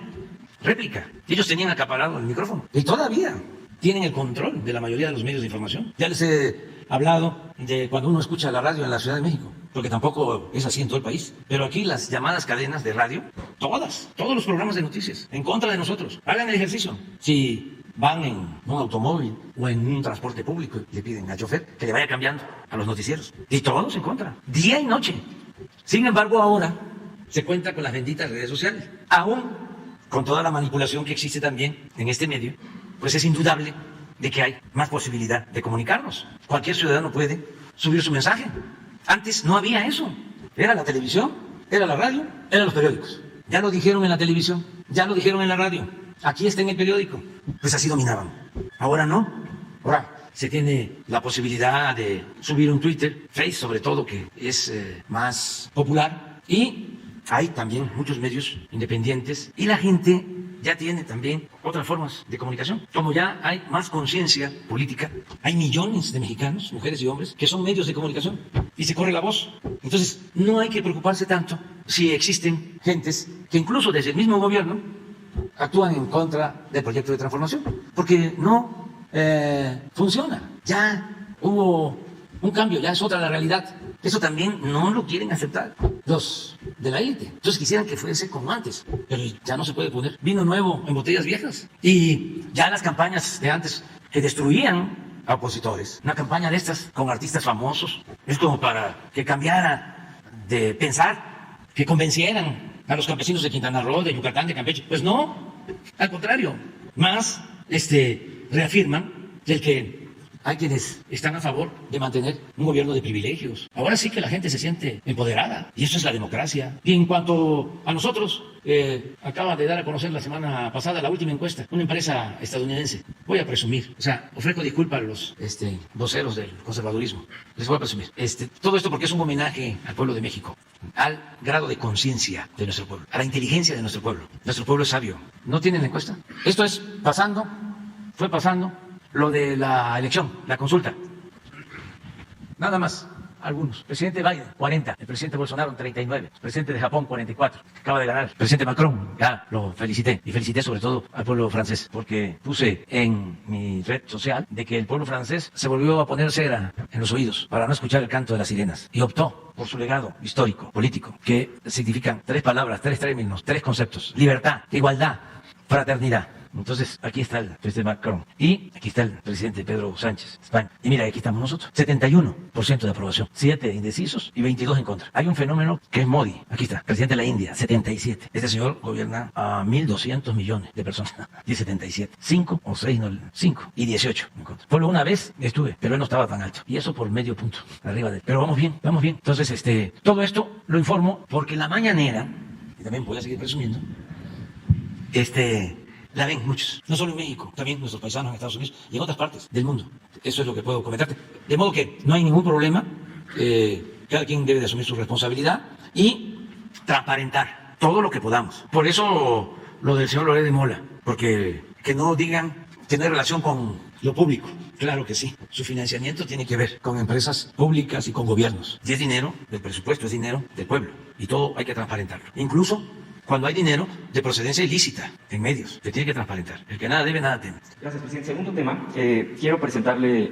réplica. Ellos tenían acaparado el micrófono y todavía tienen el control de la mayoría de los medios de información. Ya les he hablado de cuando uno escucha la radio en la Ciudad de México, porque tampoco es así en todo el país. Pero aquí las llamadas cadenas de radio, todos los programas de noticias, en contra de nosotros. Hagan el ejercicio. Si van en un automóvil o en un transporte público y le piden al chofer que le vaya cambiando a los noticieros. Y todos en contra, día y noche. Sin embargo, ahora se cuenta con las benditas redes sociales. Aún con toda la manipulación que existe también en este medio, pues es indudable de que hay más posibilidad de comunicarnos. Cualquier ciudadano puede subir su mensaje. Antes no había eso. Era la televisión, era la radio, eran los periódicos. Ya lo dijeron en la televisión, ya lo dijeron en la radio. Aquí está en el periódico. Pues así dominaban. Ahora no. Ahora se tiene la posibilidad de subir un Twitter, Face sobre todo, que es más popular. Y hay también muchos medios independientes. Y la gente ya tiene también otras formas de comunicación. Como ya hay más conciencia política, hay millones de mexicanos, mujeres y hombres, que son medios de comunicación y se corre la voz. Entonces, no hay que preocuparse tanto si existen gentes que incluso desde el mismo gobierno actúan en contra del proyecto de transformación, porque no funciona. Ya hubo un cambio, ya es otra la realidad. Eso también no lo quieren aceptar los de la élite. Entonces quisieran que fuese como antes, pero ya no se puede poner vino nuevo en botellas viejas. Y ya las campañas de antes que destruían a opositores, una campaña de estas con artistas famosos, es como para que cambiara de pensar, que convencieran a los campesinos de Quintana Roo, de Yucatán, de Campeche. Pues no, al contrario, más reafirman el que hay quienes están a favor de mantener un gobierno de privilegios. Ahora sí que la gente se siente empoderada y eso es la democracia. Y en cuanto a nosotros, acaba de dar a conocer la semana pasada la última encuesta, una empresa estadounidense. Voy a presumir, ofrezco disculpas a los voceros del conservadurismo. Les voy a presumir. Todo esto porque es un homenaje al pueblo de México, al grado de conciencia de nuestro pueblo, a la inteligencia de nuestro pueblo. Nuestro pueblo es sabio. ¿No tienen la encuesta? Esto fue pasando lo de la elección, la consulta. Nada más, algunos. Presidente Biden, 40. El presidente Bolsonaro, 39. El presidente de Japón, 44. Acaba de ganar. El presidente Macron, ya lo felicité. Y felicité sobre todo al pueblo francés, porque puse en mi red social de que el pueblo francés se volvió a poner cera en los oídos para no escuchar el canto de las sirenas. Y optó por su legado histórico, político, que significan 3 palabras, 3 términos, 3 conceptos. Libertad, igualdad, fraternidad. Entonces, aquí está el presidente Macron y aquí está el presidente Pedro Sánchez, España. Y mira, aquí estamos nosotros. 71% de aprobación, 7 indecisos y 22 en contra. Hay un fenómeno que es Modi. Aquí está, presidente de la India, 77. Este señor gobierna a 1.200 millones de personas. Y 77. 5 o 6, no, 5 y 18 en contra. Solo una vez estuve, pero él no estaba tan alto. Y eso por medio punto, arriba de él. Pero vamos bien, vamos bien. Entonces, todo esto lo informo porque la mañanera, y también voy a seguir presumiendo, la ven muchos, no solo en México, también nuestros paisanos en Estados Unidos y en otras partes del mundo. Eso es lo que puedo comentarte. De modo que no hay ningún problema, cada quien debe de asumir su responsabilidad y transparentar todo lo que podamos. Por eso lo del señor Loret de Mola, porque que no digan que no hay relación con lo público. Claro que sí, su financiamiento tiene que ver con empresas públicas y con gobiernos. Y es dinero del presupuesto, es dinero del pueblo y todo hay que transparentarlo. Incluso cuando hay dinero de procedencia ilícita en medios, se tiene que transparentar. El que nada debe, nada teme. Gracias, presidente. Segundo tema, quiero presentarle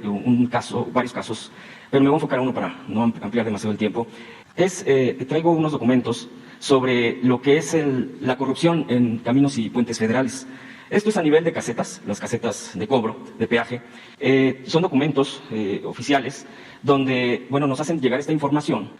varios casos, pero me voy a enfocar en uno para no ampliar demasiado el tiempo. Traigo unos documentos sobre lo que es la corrupción en caminos y puentes federales. Esto es a nivel de casetas, las casetas de cobro, de peaje. Son documentos oficiales donde, nos hacen llegar esta información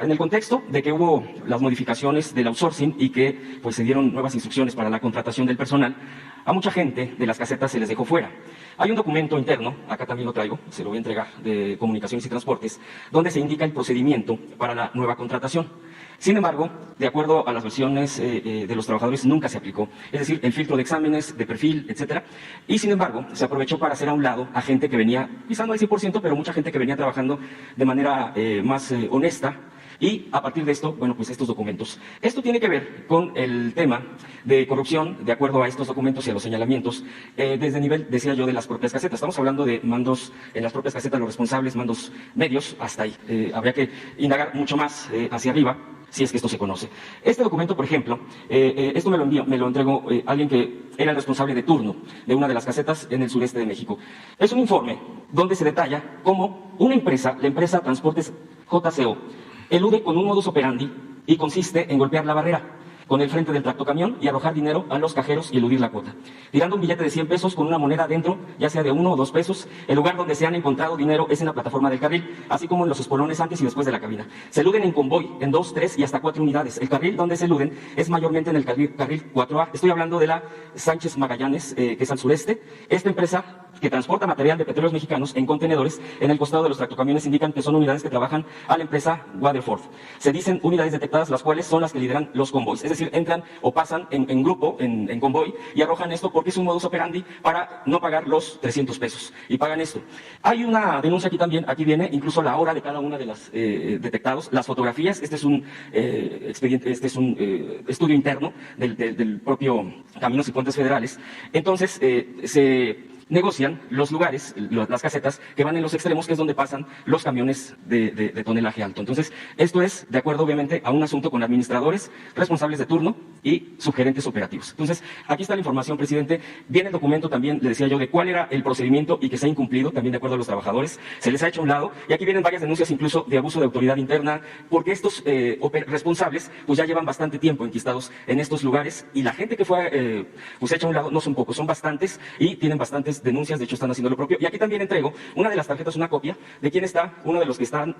en el contexto de que hubo las modificaciones del outsourcing y que se dieron nuevas instrucciones para la contratación del personal, a mucha gente de las casetas se les dejó fuera. Hay un documento interno, acá también lo traigo, se lo voy a entregar, de Comunicaciones y Transportes, donde se indica el procedimiento para la nueva contratación. Sin embargo, de acuerdo a las versiones de los trabajadores, nunca se aplicó. Es decir, el filtro de exámenes, de perfil, etcétera. Y sin embargo, se aprovechó para hacer a un lado a gente que venía, quizá no al 100%, pero mucha gente que venía trabajando de manera más honesta, y a partir de esto, bueno, pues estos documentos. Esto tiene que ver con el tema de corrupción, de acuerdo a estos documentos y a los señalamientos, desde el nivel, decía yo, de las propias casetas. Estamos hablando de mandos en las propias casetas, los responsables, mandos medios, hasta ahí. Habría que indagar mucho más hacia arriba, si es que esto se conoce. Este documento, por ejemplo, esto me lo entregó alguien que era el responsable de turno de una de las casetas en el sureste de México. Es un informe donde se detalla cómo una empresa, la empresa Transportes JCO, elude con un modus operandi y consiste en golpear la barrera con el frente del tractocamión y arrojar dinero a los cajeros y eludir la cuota. Tirando un billete de 100 pesos con una moneda dentro, ya sea de 1 o 2 pesos, el lugar donde se han encontrado dinero es en la plataforma del carril, así como en los espolones antes y después de la cabina. Se eluden en convoy, en 2, 3 y hasta 4 unidades. El carril donde se eluden es mayormente en el carril 4A. Estoy hablando de la Sánchez Magallanes, que es al sureste. Esta empresa que transporta material de Petróleos Mexicanos en contenedores, en el costado de los tractocamiones indican que son unidades que trabajan a la empresa Waterford. Se dicen unidades detectadas, las cuales son las que lideran los convoys. Es decir, entran o pasan en grupo, en convoy, y arrojan esto porque es un modus operandi para no pagar los 300 pesos. Y pagan esto. Hay una denuncia aquí también, aquí viene incluso la hora de cada una de las detectados, las fotografías. Este es un expediente, este es un estudio interno del propio Caminos y Puentes Federales. Entonces, se negocian los lugares, las casetas que van en los extremos, que es donde pasan los camiones de tonelaje alto. Entonces, esto es de acuerdo obviamente a un asunto con administradores, responsables de turno y subgerentes operativos. Entonces, aquí está la información, presidente. Viene el documento también, le decía yo, de cuál era el procedimiento y que se ha incumplido, también de acuerdo a los trabajadores. Se les ha hecho a un lado, y aquí vienen varias denuncias incluso de abuso de autoridad interna, porque estos responsables pues ya llevan bastante tiempo enquistados en estos lugares, y la gente que fue pues hecha a un lado no son pocos, son bastantes, y tienen bastantes denuncias, de hecho están haciendo lo propio. Y aquí también entrego una de las tarjetas, una copia de quién está, uno de los que están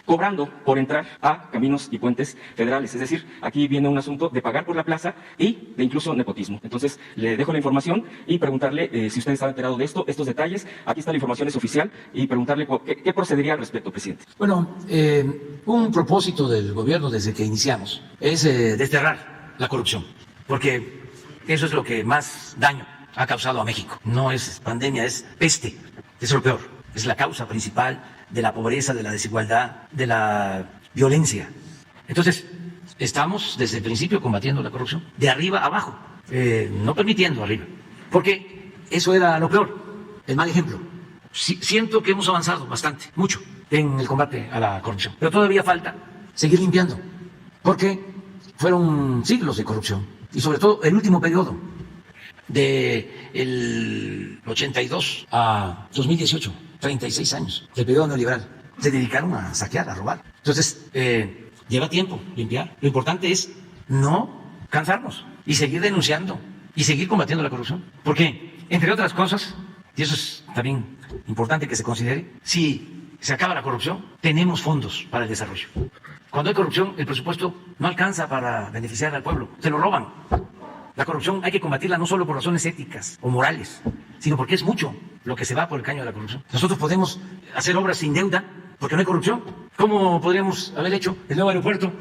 cobrando por entrar a Caminos y Puentes Federales. Es decir, aquí viene un asunto de pagar por la plaza y de incluso nepotismo. Entonces, le dejo la información y preguntarle si usted está enterado de esto, estos detalles. Aquí está la información, es oficial, y preguntarle qué procedería al respecto, presidente. Bueno, un propósito del gobierno desde que iniciamos es desterrar la corrupción, porque eso es lo que más daño ha causado a México. No es pandemia, es peste, es lo peor. Es la causa principal de la pobreza, de la desigualdad, de la violencia. Entonces, estamos desde el principio combatiendo la corrupción, de arriba a abajo, no permitiendo arriba, porque eso era lo peor, el mal ejemplo. Siento que hemos avanzado bastante, mucho, en el combate a la corrupción, pero todavía falta seguir limpiando, porque fueron siglos de corrupción, y sobre todo el último periodo, del 82 a 2018, 36 años, del periodo neoliberal, se dedicaron a saquear, a robar. Entonces, lleva tiempo limpiar. Lo importante es no cansarnos y seguir denunciando y seguir combatiendo la corrupción. Porque, entre otras cosas, y eso es también importante que se considere, si se acaba la corrupción, tenemos fondos para el desarrollo. Cuando hay corrupción, el presupuesto no alcanza para beneficiar al pueblo, se lo roban. La corrupción hay que combatirla no solo por razones éticas o morales, sino porque es mucho lo que se va por el caño de la corrupción. Nosotros podemos hacer obras sin deuda porque no hay corrupción. ¿Cómo podríamos haber hecho el nuevo aeropuerto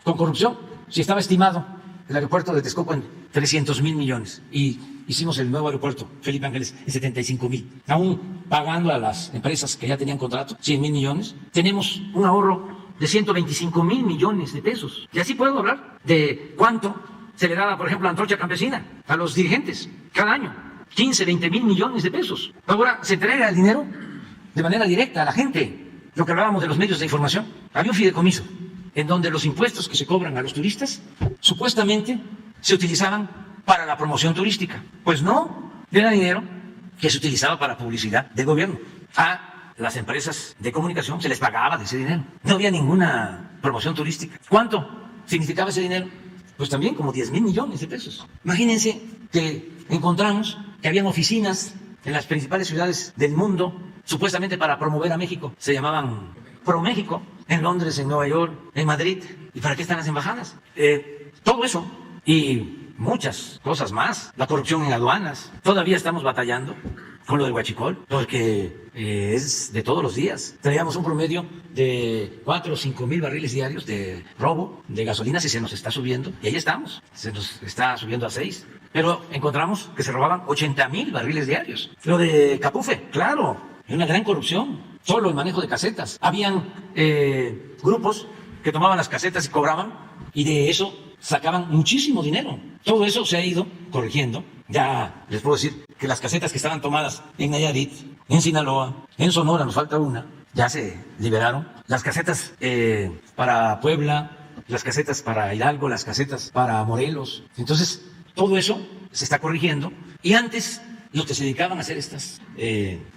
con corrupción si estaba estimado el aeropuerto de Texcoco en 300,000 millones y hicimos el nuevo aeropuerto Felipe Ángeles en 75,000? Aún pagando a las empresas que ya tenían contrato 100,000 millones, tenemos un ahorro de 125,000 millones de pesos. Y así puedo hablar de cuánto se le daba, por ejemplo, a Antorcha Campesina, a los dirigentes, cada año, 15, 20,000 millones de pesos. Ahora se entrega el dinero de manera directa a la gente. Lo que hablábamos de los medios de información. Había un fideicomiso en donde los impuestos que se cobran a los turistas supuestamente se utilizaban para la promoción turística. Pues no, era dinero que se utilizaba para publicidad del gobierno. A las empresas de comunicación se les pagaba de ese dinero. No había ninguna promoción turística. ¿Cuánto significaba ese dinero? Pues también como 10,000 millones de pesos. Imagínense que encontramos que habían oficinas en las principales ciudades del mundo, supuestamente para promover a México. Se llamaban ProMéxico, en Londres, en Nueva York, en Madrid. ¿Y para qué están las embajadas? Todo eso y muchas cosas más. La corrupción en aduanas. Todavía estamos batallando con lo del huachicol, porque es de todos los días. Traíamos un promedio de 4 o 5 mil barriles diarios de robo de gasolina, si se nos está subiendo, y ahí estamos, se nos está subiendo a 6. Pero encontramos que se robaban 80,000 barriles diarios. Lo de Capufe, claro, hay una gran corrupción, solo el manejo de casetas. Habían grupos que tomaban las casetas y cobraban, y de eso sacaban muchísimo dinero. Todo eso se ha ido corrigiendo. Ya les puedo decir que las casetas que estaban tomadas en Nayarit, en Sinaloa, en Sonora, nos falta una, ya se liberaron. Las casetas para Puebla, las casetas para Hidalgo, las casetas para Morelos. Entonces, todo eso se está corrigiendo. Y antes, los que se dedicaban a hacer estas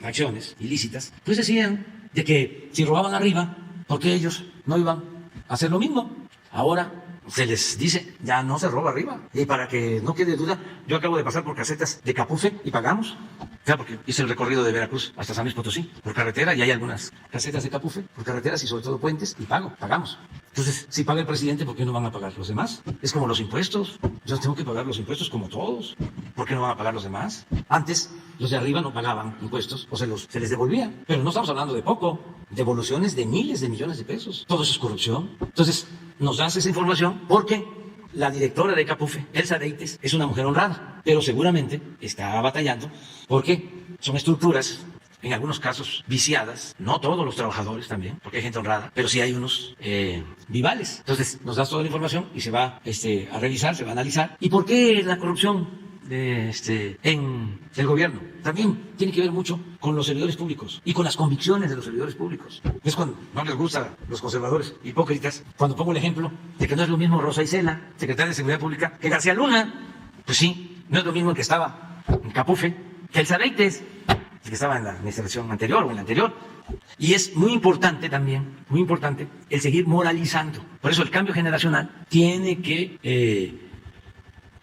acciones ilícitas, pues decían de que si robaban arriba, ¿por qué ellos no iban a hacer lo mismo? Ahora se les dice, ya no se roba arriba. Y para que no quede duda, yo acabo de pasar por casetas de Capufe y pagamos. Claro, porque hice el recorrido de Veracruz hasta San Luis Potosí por carretera, y hay algunas casetas de Capufe por carreteras y sobre todo puentes, y pagamos. Entonces, si paga el presidente, ¿por qué no van a pagar los demás? Es como los impuestos. Yo tengo que pagar los impuestos como todos. ¿Por qué no van a pagar los demás? Antes, los de arriba no pagaban impuestos o se les devolvía. Pero no estamos hablando de poco. Devoluciones de miles de millones de pesos. Todo eso es corrupción. Entonces, nos das esa información porque la directora de Capufe, Elsa Deites, es una mujer honrada, pero seguramente está batallando porque son estructuras, en algunos casos viciadas, no todos los trabajadores también, porque hay gente honrada, pero sí hay unos vivales. Entonces nos das toda la información y se va a revisar, se va a analizar. ¿Y por qué la corrupción en el gobierno? También tiene que ver mucho con los servidores públicos y con las convicciones de los servidores públicos. Es cuando no les gusta a los conservadores hipócritas, cuando pongo el ejemplo de que no es lo mismo Rosa Isela, secretaria de Seguridad Pública, que García Luna. Pues sí, no es lo mismo el que estaba en Capufe que el Sabeites, el que estaba en la administración anterior o en la anterior. Y es muy importante también, muy importante, el seguir moralizando. Por eso el cambio generacional tiene que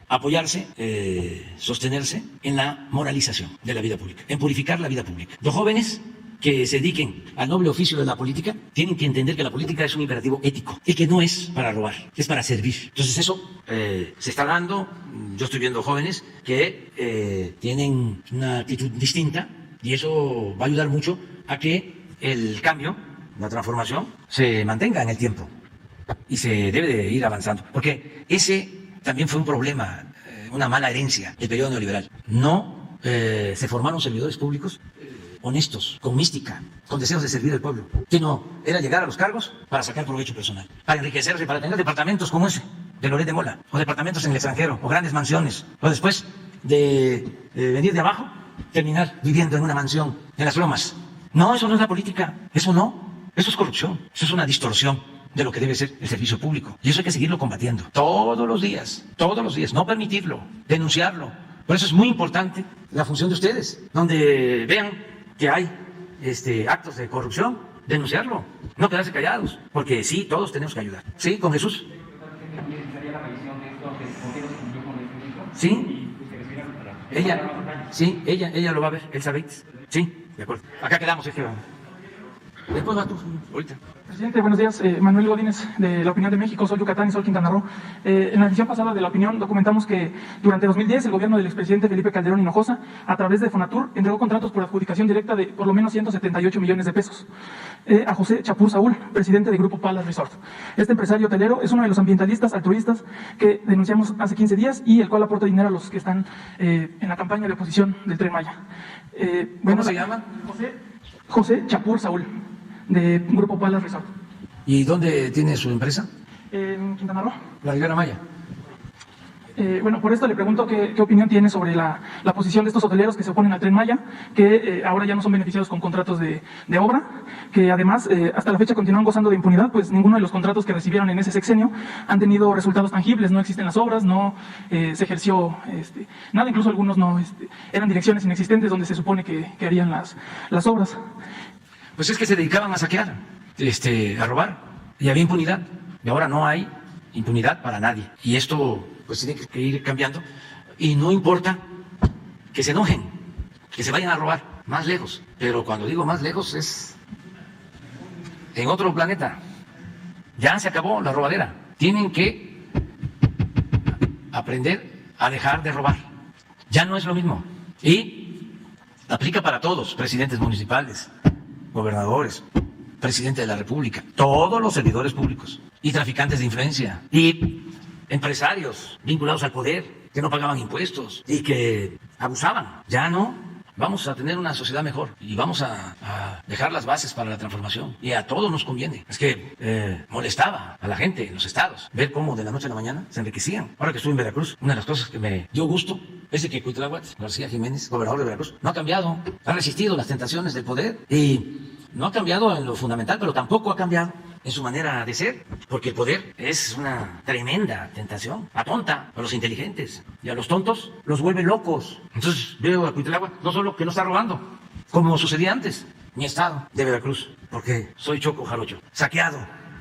apoyarse, sostenerse en la moralización de la vida pública, en purificar la vida pública. Los jóvenes que se dediquen al noble oficio de la política tienen que entender que la política es un imperativo ético y que no es para robar, es para servir. Entonces eso se está dando. Yo estoy viendo jóvenes que tienen una actitud distinta y eso va a ayudar mucho a que el cambio, la transformación, se mantenga en el tiempo y se debe de ir avanzando. Porque ese también fue un problema, una mala herencia del periodo neoliberal. No se formaron servidores públicos honestos, con mística, con deseos de servir al pueblo, sino era llegar a los cargos para sacar provecho personal, para enriquecerse, para tener departamentos como ese de Loret de Mola, o departamentos en el extranjero, o grandes mansiones, o después de venir de abajo, terminar viviendo en una mansión en las Lomas. No, eso no es la política, eso no, eso es corrupción, eso es una distorsión de lo que debe ser el servicio público. Y eso hay que seguirlo combatiendo todos los días, no permitirlo, denunciarlo. Por eso es muy importante la función de ustedes, donde vean que hay actos de corrupción, denunciarlo, no quedarse callados, porque sí, todos tenemos que ayudar. ¿Sí? ¿Con Jesús? Sí, ella lo va a ver, Elsa Deites. Sí, de acuerdo. Acá quedamos, Después va tú, ahorita. Presidente, buenos días. Manuel Godínez, de La Opinión de México, Sol Yucatán y Sol Quintana Roo. En la edición pasada de La Opinión documentamos que durante 2010 el gobierno del expresidente Felipe Calderón Hinojosa, a través de Fonatur, entregó contratos por adjudicación directa de por lo menos 178 millones de pesos a José Chapur Saúl, presidente de Grupo Palace Resort. Este empresario hotelero es uno de los ambientalistas altruistas que denunciamos hace 15 días y el cual aporta dinero a los que están en la campaña de oposición del Tren Maya. ¿Cómo se llama? José Chapur Saúl, de Grupo Palace Resort. ¿Y dónde tiene su empresa? En Quintana Roo. La Riviera Maya. Bueno, por esto le pregunto qué opinión tiene sobre la posición de estos hoteleros que se oponen al Tren Maya, que ahora ya no son beneficiados con contratos de obra, que además hasta la fecha continúan gozando de impunidad, pues ninguno de los contratos que recibieron en ese sexenio han tenido resultados tangibles, no existen las obras, no se ejerció nada, incluso algunos no eran direcciones inexistentes donde se supone que harían las obras. Pues es que se dedicaban a saquear, a robar, y había impunidad, y ahora no hay impunidad para nadie. Y esto pues tiene que ir cambiando, y no importa que se enojen, que se vayan a robar más lejos, pero cuando digo más lejos es en otro planeta. Ya se acabó la robadera, tienen que aprender a dejar de robar, ya no es lo mismo, y aplica para todos, presidentes municipales, gobernadores, presidente de la República, todos los servidores públicos y traficantes de influencia y empresarios vinculados al poder que no pagaban impuestos y que abusaban. Ya no, vamos a tener una sociedad mejor y vamos a dejar las bases para la transformación. Y a todos nos conviene. Es que molestaba a la gente en los estados ver cómo de la noche a la mañana se enriquecían. Ahora que estuve en Veracruz, una de las cosas que me dio gusto es de que Cuitláhuac García Jiménez, gobernador de Veracruz, no ha cambiado, ha resistido las tentaciones del poder y no ha cambiado en lo fundamental, pero tampoco ha cambiado en su manera de ser, porque el poder es una tremenda tentación, atonta a los inteligentes y a los tontos los vuelve locos. Entonces veo a Cuitláhuac no solo que no está robando, como sucedía antes, mi estado de Veracruz, porque soy choco jarocho, saqueado,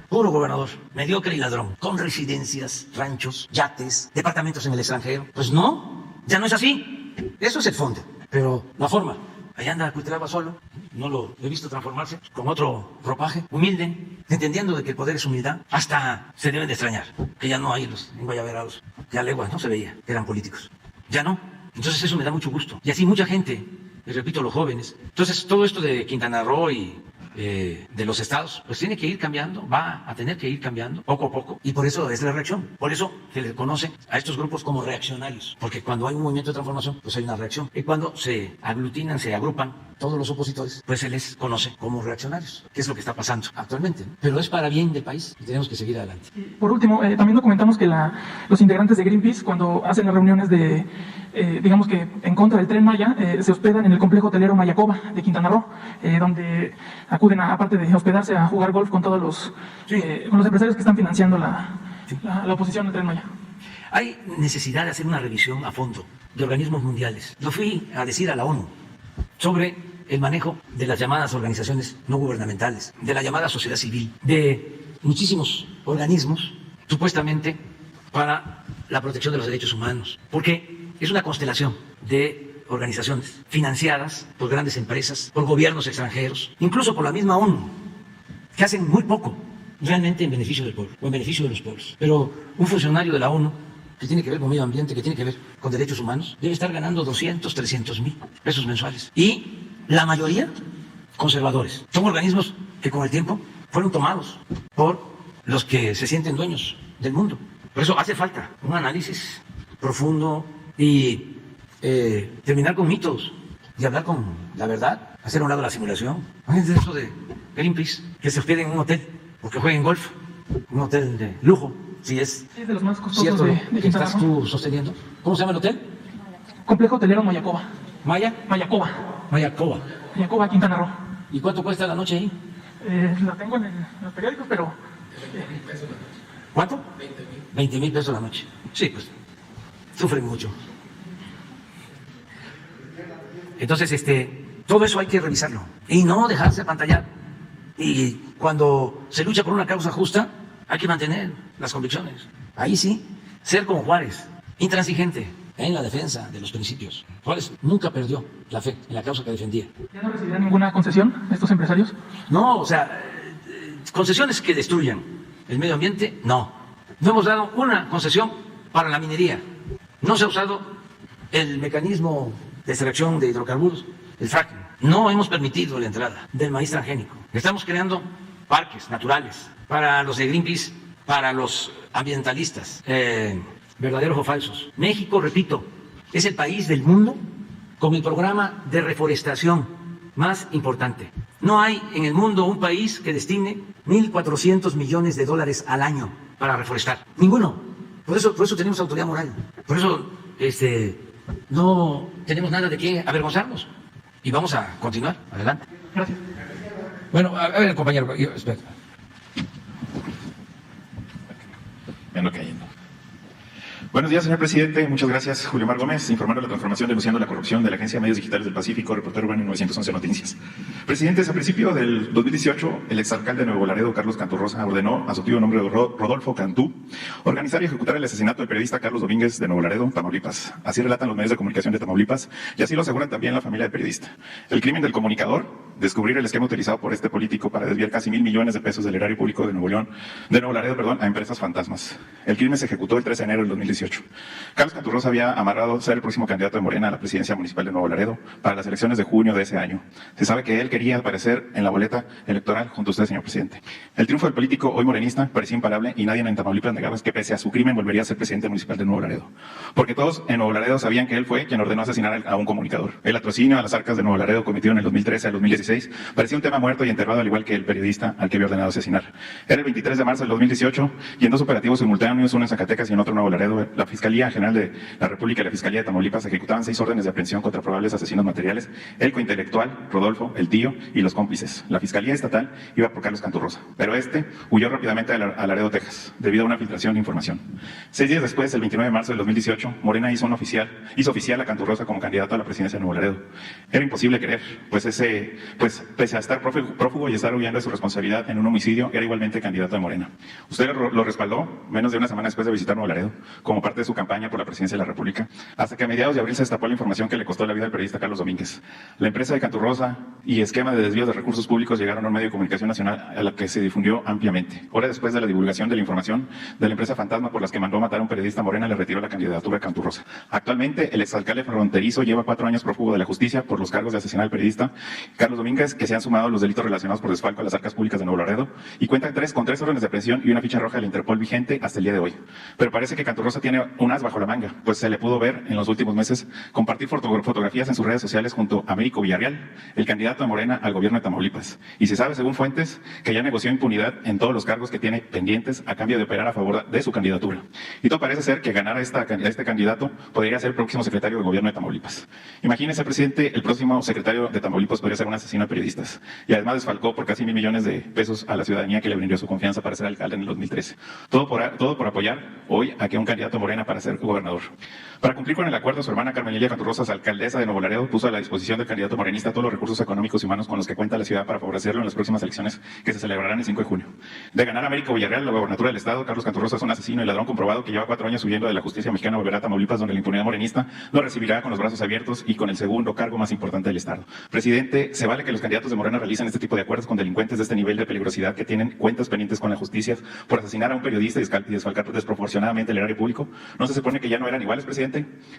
puro gobernador, mediocre y ladrón, con residencias, ranchos, yates, departamentos en el extranjero. Pues no, ya no es así. Eso es el fondo, pero la forma. Allá anda Cuitláhuac solo, no lo he visto transformarse con otro ropaje, humilde, entendiendo de que el poder es humildad. Hasta se deben de extrañar que ya no hay los enguayaberados. Ya leguas no se veía que eran políticos. Ya no. Entonces eso me da mucho gusto. Y así mucha gente, les repito, los jóvenes. Entonces todo esto de Quintana Roo y de los estados, pues tiene que ir cambiando, va a tener que ir cambiando poco a poco, y por eso es la reacción, por eso se les conoce a estos grupos como reaccionarios, porque cuando hay un movimiento de transformación, pues hay una reacción, y cuando se aglutinan, se agrupan todos los opositores, pues se les conoce como reaccionarios, que es lo que está pasando actualmente, ¿no? Pero es para bien del país y tenemos que seguir adelante. Por último, también documentamos que los integrantes de Greenpeace, cuando hacen las reuniones de, digamos que en contra del Tren Maya, se hospedan en el complejo hotelero Mayacoba de Quintana Roo, donde acuden, aparte de hospedarse, a jugar golf con todos los, con los empresarios que están financiando la oposición al Tren Maya. Hay necesidad de hacer una revisión a fondo de organismos mundiales. Lo fui a decir a la ONU sobre el manejo de las llamadas organizaciones no gubernamentales, de la llamada sociedad civil, de muchísimos organismos supuestamente para la protección de los derechos humanos, porque es una constelación de organizaciones financiadas por grandes empresas, por gobiernos extranjeros, incluso por la misma ONU, que hacen muy poco realmente en beneficio del pueblo o en beneficio de los pueblos. Pero un funcionario de la ONU que tiene que ver con medio ambiente, que tiene que ver con derechos humanos, debe estar ganando 200, 300 mil pesos mensuales. Y la mayoría conservadores. Son organismos que con el tiempo fueron tomados por los que se sienten dueños del mundo. Por eso hace falta un análisis profundo y terminar con mitos y hablar con la verdad, hacer a un lado la simulación. Fíjense eso de Greenpeace, que se hospeden en un hotel porque jueguen golf, un hotel de lujo, si es de los más costosos cierto de que estás tú sosteniendo. ¿Cómo se llama el hotel? Complejo hotelero Mayacoba. Mayacoba, Quintana Roo. ¿Y cuánto cuesta la noche ahí? La tengo en los periódicos, pero... ¿Cuánto? 20,000 pesos la noche. Sí, pues sufren mucho. Entonces, todo eso hay que revisarlo y no dejarse apantallar. Y cuando se lucha por una causa justa, hay que mantener las convicciones. Ahí sí, ser como Juárez, intransigente en la defensa de los principios. Juárez nunca perdió la fe en la causa que defendía. ¿Ya no recibirán ninguna concesión estos empresarios? No, o sea, concesiones que destruyan el medio ambiente, no. No hemos dado una concesión para la minería. No se ha usado el mecanismo de extracción de hidrocarburos, el fracking. No hemos permitido la entrada del maíz transgénico. Estamos creando parques naturales para los de Greenpeace, para los ambientalistas, verdaderos o falsos. México, repito, es el país del mundo con el programa de reforestación más importante. No hay en el mundo un país que destine 1.400 millones de dólares al año para reforestar. Ninguno. Por eso tenemos autoridad moral. Por eso no tenemos nada de qué avergonzarnos. Y vamos a continuar. Adelante. Gracias. Bueno, a ver, compañero, espera. Me ando cayendo. Buenos días, señor presidente. Muchas gracias. Julio Mar Gómez, informando la transformación, denunciando la corrupción de la Agencia de Medios Digitales del Pacífico, reportero urbano 911 Noticias. Presidentes, a principio del 2018, el exalcalde de Nuevo Laredo, Carlos Cantú Rosa, ordenó a su tío nombre Rodolfo Cantú organizar y ejecutar el asesinato del periodista Carlos Domínguez de Nuevo Laredo, Tamaulipas. Así relatan los medios de comunicación de Tamaulipas y así lo aseguran también la familia del periodista. El crimen del comunicador descubrir el esquema utilizado por este político para desviar casi 1,000 millones de pesos del erario público de Nuevo Laredo, a empresas fantasmas. El crimen se ejecutó el 13 de enero del 2018. Carlos Canturrosa había amarrado ser el próximo candidato de Morena a la presidencia municipal de Nuevo Laredo para las elecciones de junio de ese año. Se sabe que él quería aparecer en la boleta electoral junto a usted, señor presidente. El triunfo del político hoy morenista parecía imparable y nadie en Tamaulipas negaba que pese a su crimen volvería a ser presidente municipal de Nuevo Laredo. Porque todos en Nuevo Laredo sabían que él fue quien ordenó asesinar a un comunicador. El latrocinio a las arcas de Nuevo Laredo cometido en el 2013 al 2016 parecía un tema muerto y enterrado, al igual que el periodista al que había ordenado asesinar. Era el 23 de marzo del 2018 y en dos operativos simultáneos, uno en Zacatecas y en otro en Nuevo Laredo, la Fiscalía General de la República y la Fiscalía de Tamaulipas ejecutaban 6 órdenes de aprehensión contra probables asesinos materiales, el cointelectual, Rodolfo, el tío y los cómplices. La Fiscalía Estatal iba por Carlos Canturrosa, pero este huyó rápidamente a Laredo, Texas, debido a una filtración de información. 6 días después, el 29 de marzo del 2018, Morena hizo oficial a Canturrosa como candidato a la presidencia de Nuevo Laredo. Era imposible creer, pues pese a estar prófugo y estar huyendo de su responsabilidad en un homicidio, era igualmente candidato de Morena. Usted lo respaldó menos de una semana después de visitar Nuevo Laredo, como parte de su campaña por la presidencia de la República, hasta que a mediados de abril se destapó la información que le costó la vida al periodista Carlos Domínguez. La empresa de Canturrosa y esquema de desvío de recursos públicos llegaron a un medio de comunicación nacional a la que se difundió ampliamente. Hora después de la divulgación de la información de la empresa fantasma por las que mandó matar a un periodista, Morena le retiró la candidatura a Canturrosa. Actualmente, el exalcalde fronterizo lleva 4 años prófugo de la justicia por los cargos de asesinar al periodista Carlos Domínguez, que se han sumado los delitos relacionados por desfalco a las arcas públicas de Nuevo Laredo, y cuenta con 3 órdenes de aprehensión y una ficha roja de la Interpol vigente hasta el día de hoy. Pero parece que Canturrosa tiene un as bajo la manga, pues se le pudo ver en los últimos meses compartir fotografías en sus redes sociales junto a Américo Villarreal, el candidato de Morena al gobierno de Tamaulipas. Y se sabe, según fuentes, que ya negoció impunidad en todos los cargos que tiene pendientes a cambio de operar a favor de su candidatura. Y todo parece ser que ganar a este candidato podría ser el próximo secretario de gobierno de Tamaulipas. Imagínese, presidente, el próximo secretario de Tamaulipas podría ser un asesino de periodistas. Y además desfalcó por casi 1,000 millones de pesos a la ciudadanía que le brindó su confianza para ser alcalde en el 2013. Todo por apoyar hoy a que un candidato Morena para ser gobernador. Para cumplir con el acuerdo, su hermana Carmen Lilia Canturrosa, alcaldesa de Nuevo Laredo, puso a la disposición del candidato morenista todos los recursos económicos y humanos con los que cuenta la ciudad para favorecerlo en las próximas elecciones que se celebrarán el 5 de junio. De ganar a Américo Villarreal la gobernatura del estado, Carlos Canturrosa es un asesino y ladrón comprobado que lleva 4 años huyendo de la justicia mexicana. Volverá a Tamaulipas, donde la impunidad morenista lo recibirá con los brazos abiertos y con el segundo cargo más importante del estado. Presidente, ¿se vale que los candidatos de Morena realicen este tipo de acuerdos con delincuentes de este nivel de peligrosidad que tienen cuentas pendientes con la justicia por asesinar a un periodista y desfalcar desproporcionadamente el erario público? ¿No se supone que ya no eran iguales, presidente?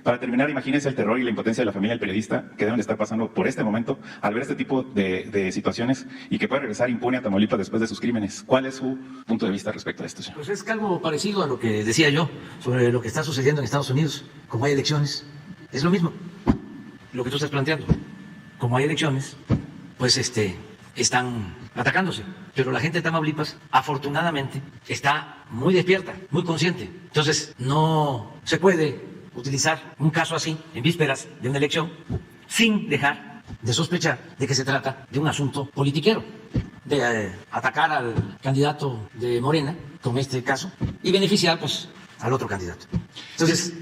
Para terminar, imagínense el terror y la impotencia de la familia del periodista que deben de estar pasando por este momento al ver este tipo de situaciones y que puede regresar impune a Tamaulipas después de sus crímenes. ¿Cuál es su punto de vista respecto a esto, señor? Pues es algo parecido a lo que decía yo sobre lo que está sucediendo en Estados Unidos. Como hay elecciones, es lo mismo lo que tú estás planteando. Como hay elecciones, pues están atacándose. Pero la gente de Tamaulipas, afortunadamente, está muy despierta, muy consciente. Entonces, no se puede utilizar un caso así en vísperas de una elección sin dejar de sospechar de que se trata de un asunto politiquero, de atacar al candidato de Morena, como este caso, y beneficiar pues al otro candidato. Entonces,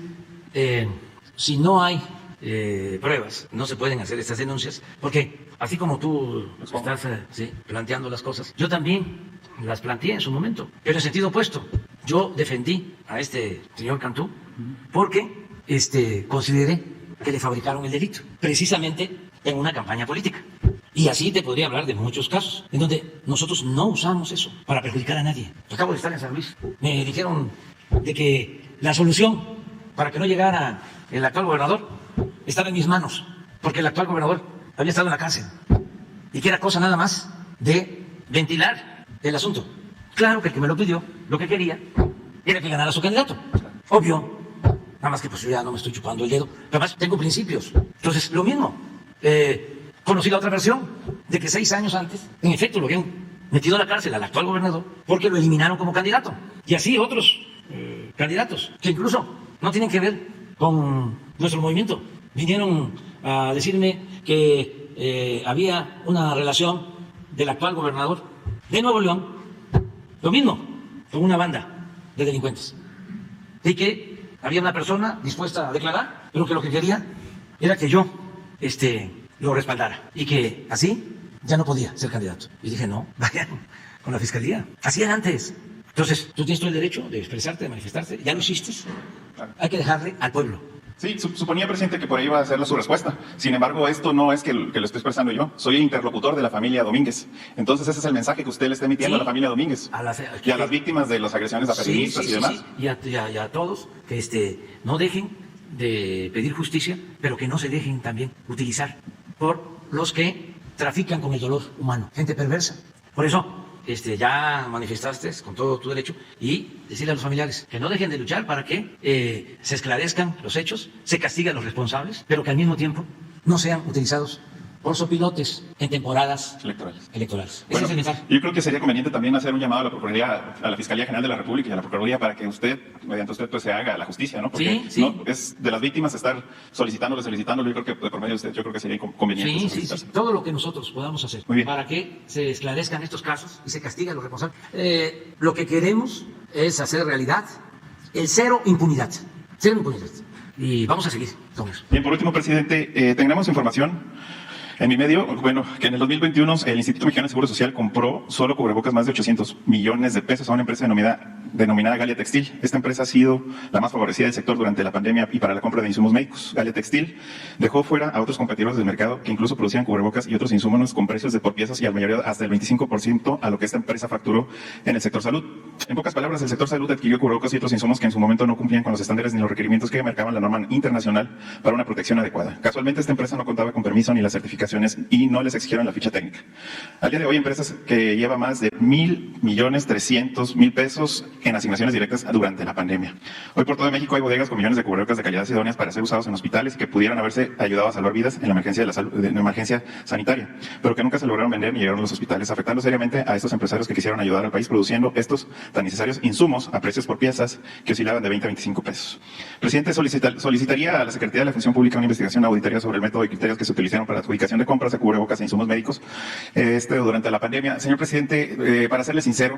si no hay pruebas, no se pueden hacer estas denuncias, porque así como tú estás planteando las cosas, yo también las planteé en su momento, pero en sentido opuesto. Yo defendí a este señor Cantú porque consideré que le fabricaron el delito, precisamente en una campaña política. Y así te podría hablar de muchos casos en donde nosotros no usamos eso para perjudicar a nadie. Acabo de estar en San Luis. Me dijeron de que la solución para que no llegara el actual gobernador estaba en mis manos, porque el actual gobernador había estado en la cárcel y que era cosa nada más de ventilar el asunto. Claro que el que me lo pidió, lo que quería era que ganara su candidato. Obvio. Nada más que pues yo ya no me estoy chupando el dedo. Pero además tengo principios. Entonces, lo mismo. Conocí la otra versión de que 6 años antes, en efecto, lo habían metido a la cárcel al actual gobernador porque lo eliminaron como candidato. Y así otros candidatos que incluso no tienen que ver con nuestro movimiento. Vinieron a decirme que había una relación del actual gobernador de Nuevo León, lo mismo, con una banda de delincuentes. Y que había una persona dispuesta a declarar, pero que lo que quería era que yo lo respaldara y que así ya no podía ser candidato. Y dije, no, vayan con la fiscalía. Así era antes. Entonces, tú tienes todo el derecho de expresarte, de manifestarte. Ya lo hiciste. Hay que dejarle al pueblo Sí, suponía, presidente, que por ahí iba a ser su respuesta. Sin embargo, esto no es que lo estoy expresando yo. Soy interlocutor de la familia Domínguez. Entonces, ese es el mensaje que usted le está emitiendo a la familia Domínguez. Y a las víctimas de las agresiones a periodistas y demás. Sí. Y a todos que no dejen de pedir justicia, pero que no se dejen también utilizar por los que trafican con el dolor humano. Gente perversa. Por eso, ya manifestaste con todo tu derecho y decirle a los familiares que no dejen de luchar para que se esclarezcan los hechos, se castiguen a los responsables, pero que al mismo tiempo no sean utilizados por sopilotes en temporadas electorales. Bueno, ese es el mensaje. Yo creo que sería conveniente también hacer un llamado a la Procuraduría, a la Fiscalía General de la República y a la Procuraduría para que mediante usted, pues se haga la justicia, ¿no? Porque sí. No, es de las víctimas estar solicitándolo, yo creo que por medio de usted, yo creo que sería conveniente. Sí. Todo lo que nosotros podamos hacer para que se esclarezcan estos casos y se castiguen a los responsables. Lo que queremos es hacer realidad el cero impunidad. Y vamos a seguir con eso. Bien, por último, presidente, tengamos información en mi medio, que en el 2021 el Instituto Mexicano de Seguro Social compró solo cubrebocas más de 800 millones de pesos a una empresa denominada Galia Textil. Esta empresa ha sido la más favorecida del sector durante la pandemia y para la compra de insumos médicos. Galia Textil dejó fuera a otros competidores del mercado que incluso producían cubrebocas y otros insumos con precios de por piezas y al mayoría hasta el 25% a lo que esta empresa facturó en el sector salud. En pocas palabras, el sector salud adquirió cubrebocas y otros insumos que en su momento no cumplían con los estándares ni los requerimientos que marcaban la norma internacional para una protección adecuada. Casualmente, esta empresa no contaba con permiso ni las certificaciones y no les exigieron la ficha técnica. Al día de hoy, empresas que lleva más de 1,300,000 pesos en asignaciones directas durante la pandemia. Hoy por todo México hay bodegas con millones de cubrebocas de calidad idóneas para ser usados en hospitales y que pudieran haberse ayudado a salvar vidas en la emergencia en la emergencia sanitaria, pero que nunca se lograron vender ni llegaron a los hospitales, afectando seriamente a estos empresarios que quisieron ayudar al país produciendo estos tan necesarios insumos a precios por piezas que oscilaban de 20 a 25 pesos. Presidente, solicitaría a la Secretaría de la Función Pública una investigación auditoria sobre el método y criterios que se utilizaron para la adjudicación de compras de cubrebocas e insumos médicos durante la pandemia. Señor presidente, para serle sincero,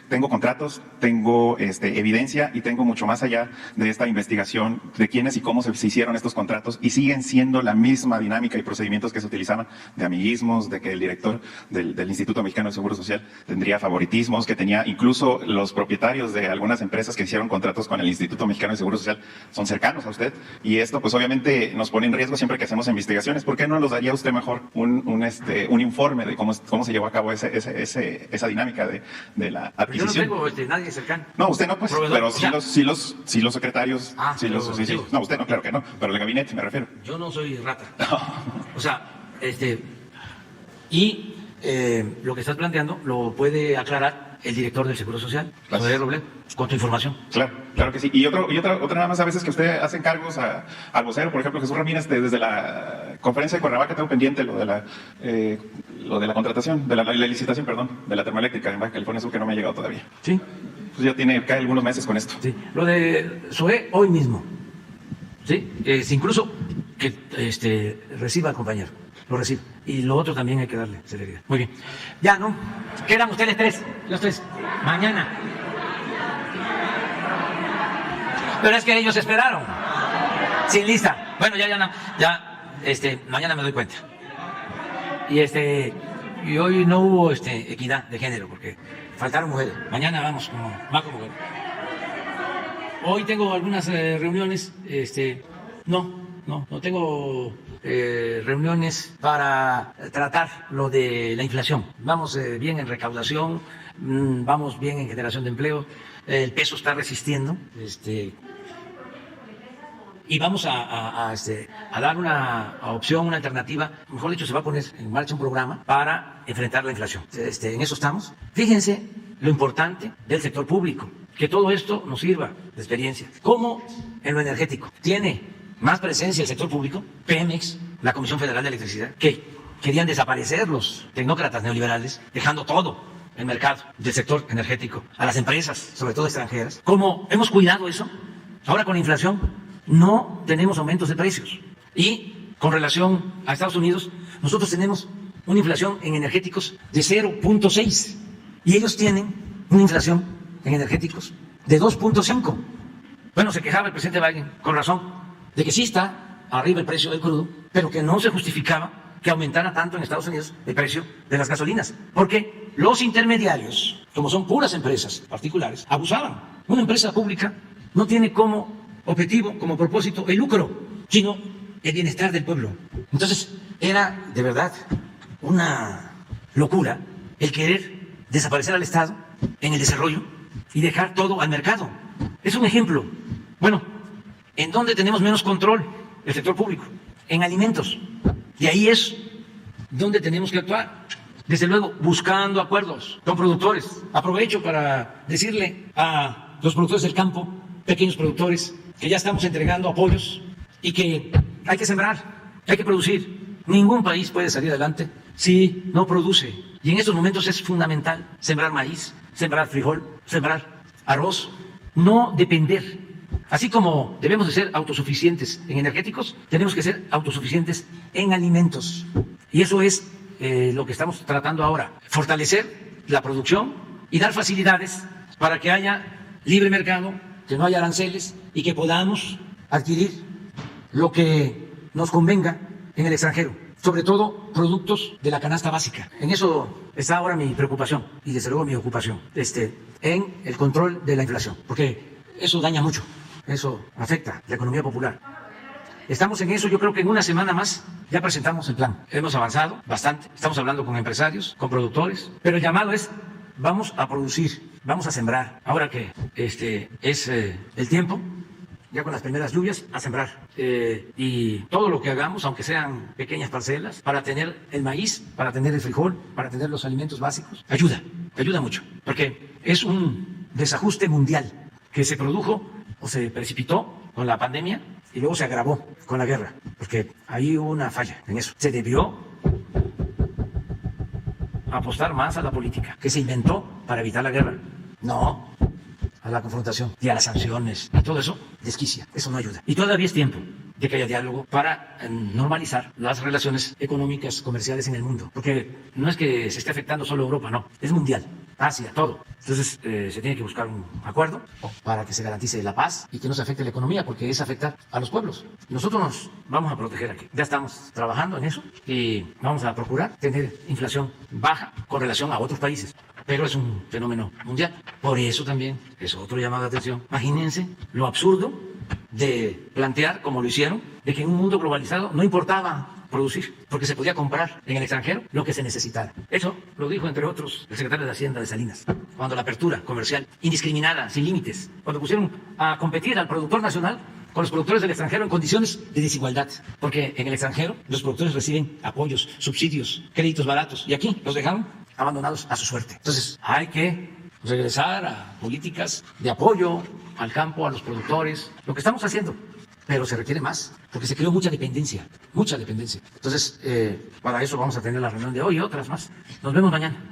tengo contratos, tengo evidencia y tengo mucho más allá de esta investigación de quiénes y cómo se hicieron estos contratos y siguen siendo la misma dinámica y procedimientos que se utilizaban de amiguismos, de que el director del Instituto Mexicano de Seguro Social tendría favoritismos, que tenía incluso los propietarios de algunas empresas que hicieron contratos con el Instituto Mexicano de Seguro Social son cercanos a usted y esto pues obviamente nos pone en riesgo siempre que hacemos investigaciones. ¿Por qué no nos daría usted mejor un informe de cómo se llevó a cabo esa dinámica de la adquisición? Pero yo no tengo nadie cercano. No, usted no, pues, proveedor, pero sí los secretarios. No, usted no, claro que no, pero el gabinete me refiero. Yo no soy rata. No. O sea, lo que estás planteando lo puede aclarar el director del Seguro Social, José Robledo, con tu información. Claro que sí. Y otra nada más a veces que usted hace encargos al vocero, por ejemplo, Jesús Ramírez, desde la conferencia de Cuernavaca tengo pendiente lo de la contratación, de la licitación, de la termoeléctrica en Baja California Sur, que no me ha llegado todavía. Sí. Pues ya tiene algunos meses con esto. Sí. Lo de SOE hoy mismo. Sí. Incluso que reciba al compañero. Lo recibo. Y lo otro también hay que darle celeridad. Muy bien. Ya, ¿no? Quedan ustedes los tres. Mañana. Pero es que ellos esperaron. Sin lista. Bueno, mañana me doy cuenta. Y hoy no hubo equidad de género porque faltaron mujeres. Mañana vamos como mujeres. Hoy tengo algunas reuniones, no tengo reuniones para tratar lo de la inflación. Vamos bien en recaudación, vamos bien en generación de empleo, el peso está resistiendo, y vamos a dar una opción, una alternativa. Mejor dicho, se va a poner en marcha un programa para enfrentar la inflación. En eso estamos. Fíjense lo importante del sector público, que todo esto nos sirva de experiencia. Como en lo energético tiene más presencia el sector público, Pemex, la Comisión Federal de Electricidad, que querían desaparecer los tecnócratas neoliberales, dejando todo el mercado del sector energético a las empresas, sobre todo extranjeras. ¿Cómo hemos cuidado eso? Ahora con la inflación no tenemos aumentos de precios. Y con relación a Estados Unidos, nosotros tenemos una inflación en energéticos de 0.6 y ellos tienen una inflación en energéticos de 2.5. Bueno, se quejaba el presidente Biden, con razón, de que sí está arriba el precio del crudo, pero que no se justificaba que aumentara tanto en Estados Unidos el precio de las gasolinas, porque los intermediarios, como son puras empresas particulares, abusaban. Una empresa pública no tiene como objetivo, como propósito, el lucro. sino el bienestar del pueblo. Entonces, era de verdad una locura el querer desaparecer al Estado en el desarrollo y dejar todo al mercado. Es un ejemplo. Bueno, ¿en dónde tenemos menos control? El sector público, en alimentos. Y ahí es donde tenemos que actuar. Desde luego, buscando acuerdos con productores. Aprovecho para decirle a los productores del campo, pequeños productores, que ya estamos entregando apoyos y que hay que sembrar, hay que producir. Ningún país puede salir adelante si no produce. Y en estos momentos es fundamental sembrar maíz, sembrar frijol, sembrar arroz, no depender. Así como debemos de ser autosuficientes en energéticos, tenemos que ser autosuficientes en alimentos. Y eso es lo que estamos tratando ahora, fortalecer la producción y dar facilidades para que haya libre mercado, que no haya aranceles y que podamos adquirir lo que nos convenga en el extranjero, sobre todo productos de la canasta básica. En eso está ahora mi preocupación y desde luego mi ocupación, en el control de la inflación, porque eso daña mucho, eso afecta la economía popular. Estamos en eso, yo creo que en una semana más ya presentamos el plan. Hemos avanzado bastante, estamos hablando con empresarios, con productores, pero el llamado es, vamos a producir, vamos a sembrar. Ahora que es el tiempo, ya con las primeras lluvias, a sembrar. Y todo lo que hagamos, aunque sean pequeñas parcelas, para tener el maíz, para tener el frijol, para tener los alimentos básicos, ayuda mucho, porque es un desajuste mundial que se produjo o se precipitó con la pandemia y luego se agravó con la guerra, porque ahí hubo una falla en eso. Se debió apostar más a la política que se inventó para evitar la guerra, no a la confrontación y a las sanciones, y todo eso desquicia, eso no ayuda. Y todavía es tiempo de que haya diálogo para normalizar las relaciones económicas, comerciales en el mundo, porque no es que se esté afectando solo a Europa, no, es mundial, Asia, todo. Entonces se tiene que buscar un acuerdo para que se garantice la paz y que no se afecte la economía, porque es afectar a los pueblos. Nosotros nos vamos a proteger aquí, ya estamos trabajando en eso y vamos a procurar tener inflación baja con relación a otros países. Pero es un fenómeno mundial. Por eso también es otro llamado de atención. Imagínense lo absurdo de plantear, como lo hicieron, de que en un mundo globalizado no importaba producir, porque se podía comprar en el extranjero lo que se necesitara. Eso lo dijo, entre otros, el secretario de Hacienda de Salinas, cuando la apertura comercial indiscriminada, sin límites, cuando pusieron a competir al productor nacional con los productores del extranjero en condiciones de desigualdad, porque en el extranjero los productores reciben apoyos, subsidios, créditos baratos, y aquí los dejaron abandonados a su suerte. Entonces hay que regresar a políticas de apoyo al campo, a los productores, lo que estamos haciendo, pero se requiere más, porque se creó mucha dependencia. Entonces, para eso vamos a tener la reunión de hoy y otras más. Nos vemos mañana.